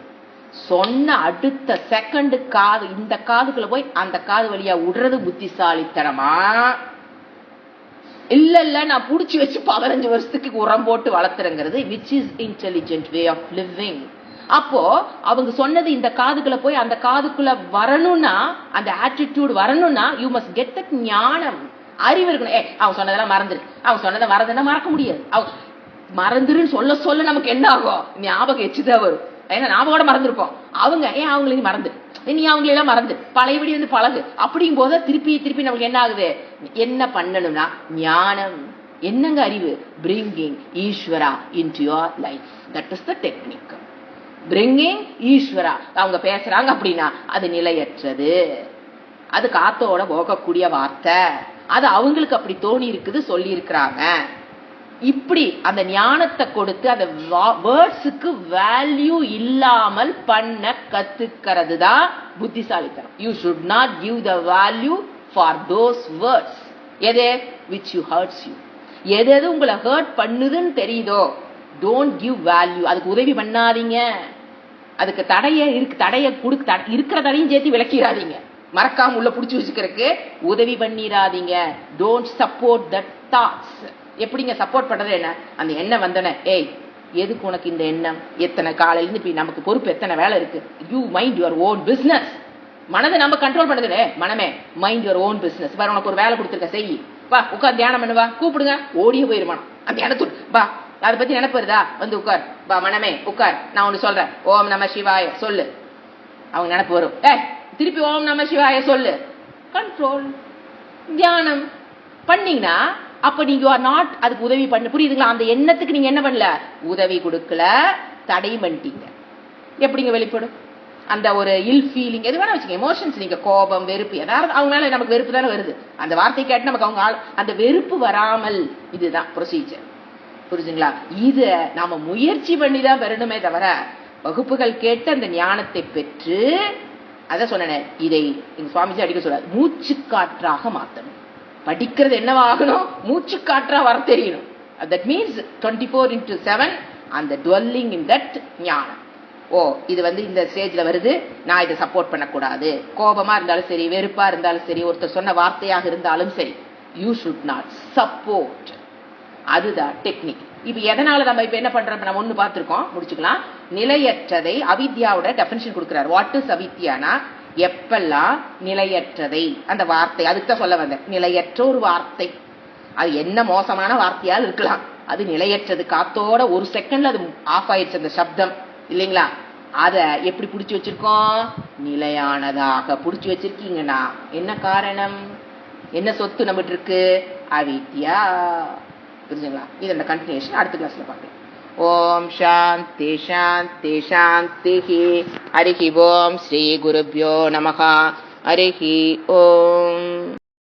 சொன்ன அடுத்த செகண்ட் காது இந்த காதுக்குள்ள போய் அந்த காது வழியா விடுறது புத்திசாலித்தனமா? இல்ல நான் புடிச்சு வச்சு 15 வருஷத்துக்கு உரம் போட்டு வளர்த்துறங்கிறது which is intelligent way of living. அப்போ அவங்க சொன்னது இந்த காதுக்குள்ள போய் அந்த காதுக்குள்ள வரணும்னா, அந்த ஆட்டிடியூட் வரணும்னா யூ மஸ்ட் கெட் தட் ஞானம், அறிவு இருக்கணும். அவங்க சொன்னதெல்லாம் மறந்துரு, அவங்க சொன்னதை மறந்துன்னா மறக்க முடியாது. அவங்க மறந்துருன்னு சொல்ல சொல்ல நமக்கு என்ன ஆகும்? ஞாபகம் எச்சுதான் வரும். ஏன்னா ஞாபகோட மறந்துருப்போம். அவங்க அவங்களுக்கு மறந்துரு, நீ அவங்களெல்லாம் மறந்து பழையபடி பழகு. அப்படிங்கும் போது திருப்பி திருப்பி நமக்கு என்ன ஆகுது? என்ன பண்ணணும்னா ஞானம். என்னங்க அறிவு? பிரிங்கிங் ஈஸ்வரா into your life. That is the technique. Bringing ஈஸ்வரா. அவங்க பேசுறாங்க அப்படின்னா அது நிலையற்றது, அது காத்தோட போகக்கூடிய வார்த்தை, அது அவங்களுக்கு அப்படி தோணி இருக்குது, சொல்லி இருக்கிறாங்க. இப்படி அந்த ஞானத்தை கொடுத்து அந்த வேர்ட்ஸுக்கு வேல்யூ இல்லாமல் பண்ண கத்துக்கிறது தான் புத்திசாலித்தனம். You should not give the value for those words. எது விச் யூ ஹர்ட்ஸ் யூ, எது எது உங்களை ஹர்ட் பண்ணுதுன்னு தெரியுதோ டோன்ட் கிவ் வேல்யூ. அதுக்கு உதவி பண்ணாதீங்க. அதுக்கு தடைய இருக்கிற தடையும் சேர்த்து விளக்கிறாதீங்க. மறக்காம உள்ள புடிச்சு வச்சுக்கிறதுக்கு உதவி பண்ணிடாதீங்க. Don't support that thoughts. எப்படிங்க சப்போர்ட் பண்றது? என்ன அந்த எண்ணம் வந்தன, எதுக்கு உனக்கு இந்த எண்ணம்? எத்தனை காலையிலிருந்து இப்ப நமக்கு பொறுப்பு, எத்தனை வேலை இருக்கு. You mind your own business. மனதை நம்ம கண்ட்ரோல் பண்ணது. மனமே மைண்ட் யுவர் ஓன் பிசினஸ். வேற உனக்கு ஒரு வேலை கொடுத்துருக்க, செய், வா உட்கார் தியானம் பண்ணுவா, கூப்பிடுங்க ஓடிய போயிருவான் அந்த இடத்துல. வா அதை பத்தி நினைப்புறதா, உட்கார், வா மனமே உட்கார், நான் ஒண்ணு சொல்றேன், ஓம் நம சிவாய சொல்லு. அவங்க நினைப்பு வரும், திருப்பி ஓம் நம சிவாய சொல்லு. கண்ட்ரோல் தியானம் பண்ணீங்கன்னா அப்ப நீங்க ஆர் நாட் அதுக்கு உதவி பண்ண. புரியுதுங்களா? அந்த எண்ணத்துக்கு நீங்க என்ன பண்ணல, உதவி கொடுக்கல, தடை பண்ணிட்டீங்க. எப்படிங்க வெளிப்படும் அந்த ஒரு இல் ஃபீலிங்? எது வேணா வச்சுங்க, எமோஷன்ஸ். நீங்க கோபம், வெறுப்பு, ஏதாவது அவங்க மேல நமக்கு வெறுப்பு தானே வருது. அந்த வார்த்தை கேட்டு நமக்கு அவங்க அந்த வெறுப்பு வராமல், இதுதான் ப்ரொசீஜர். புரிஞ்சுங்களா? இத நாம முயற்சி பண்ணி தான் வரணுமே தவிர வகுப்புகள் கேட்டு அந்த ஞானத்தை பெற்று, அதான் சொன்னேன், இதை எங்க சுவாமிஜி அடிக்க சொல்றாரு, மூச்சு காற்றாக மாத்தணும். படிக்கிறது என்னவாகணும்? மூச்சு காற்றா வர தெரியணும். That means 24 into 7 and the dwelling in that ஞானம். ஓ இது இந்த ஸ்டேஜ்ல வருது, நான் இதை சப்போர்ட் பண்ணக்கூடாது. கோபமா இருந்தாலும் சரி, வெறுப்பா இருந்தாலும் சரி, ஒருத்தர் சொன்ன வார்த்தையாக இருந்தாலும் சரி, யூ ஷுட் நாட் சப்போர்ட். அதுதான் டெக்னிக். இப்ப எதனால நம்ம இப்ப என்ன பண்றோம், நம்ம ஒண்ணு பார்த்திருக்கோம், முடிச்சுக்கலாம். நிலையற்றதை அவித்யாவோட டெஃபினிஷன் கொடுக்கிறார். வாட் இஸ் அவித்யானா, எப்பெல்லாம் நிலையற்றதை, அந்த வார்த்தை அதுக்கு தான் சொல்ல வந்தேன். நிலையற்ற ஒரு வார்த்தை, அது என்ன மோசமான வார்த்தையால் இருக்கலாம், அது நிலையற்றது. காத்தோட ஒரு செகண்ட்ல அது ஆஃப் ஆயிடுச்சு அந்த சப்தம், இல்லைங்களா? அத எப்படி புடிச்சு வச்சிருக்கோம், நிலையானதாக புடிச்சு வச்சிருக்கீங்கன்னா என்ன காரணம், என்ன சொத்து நம்மகிட்ட இருக்கு, அவித்யா. புரிஞ்சுங்களா? இது அந்த கண்டினியூஷன் அடுத்த கிளாஸ்ல பார்க்கலாம். ஓம் சாந்தி சாந்தி சாந்தி. ஹரிஹி ஓம் ஸ்ரீ குருப்யோ நமஹ. ஹரிஹி ஓம்.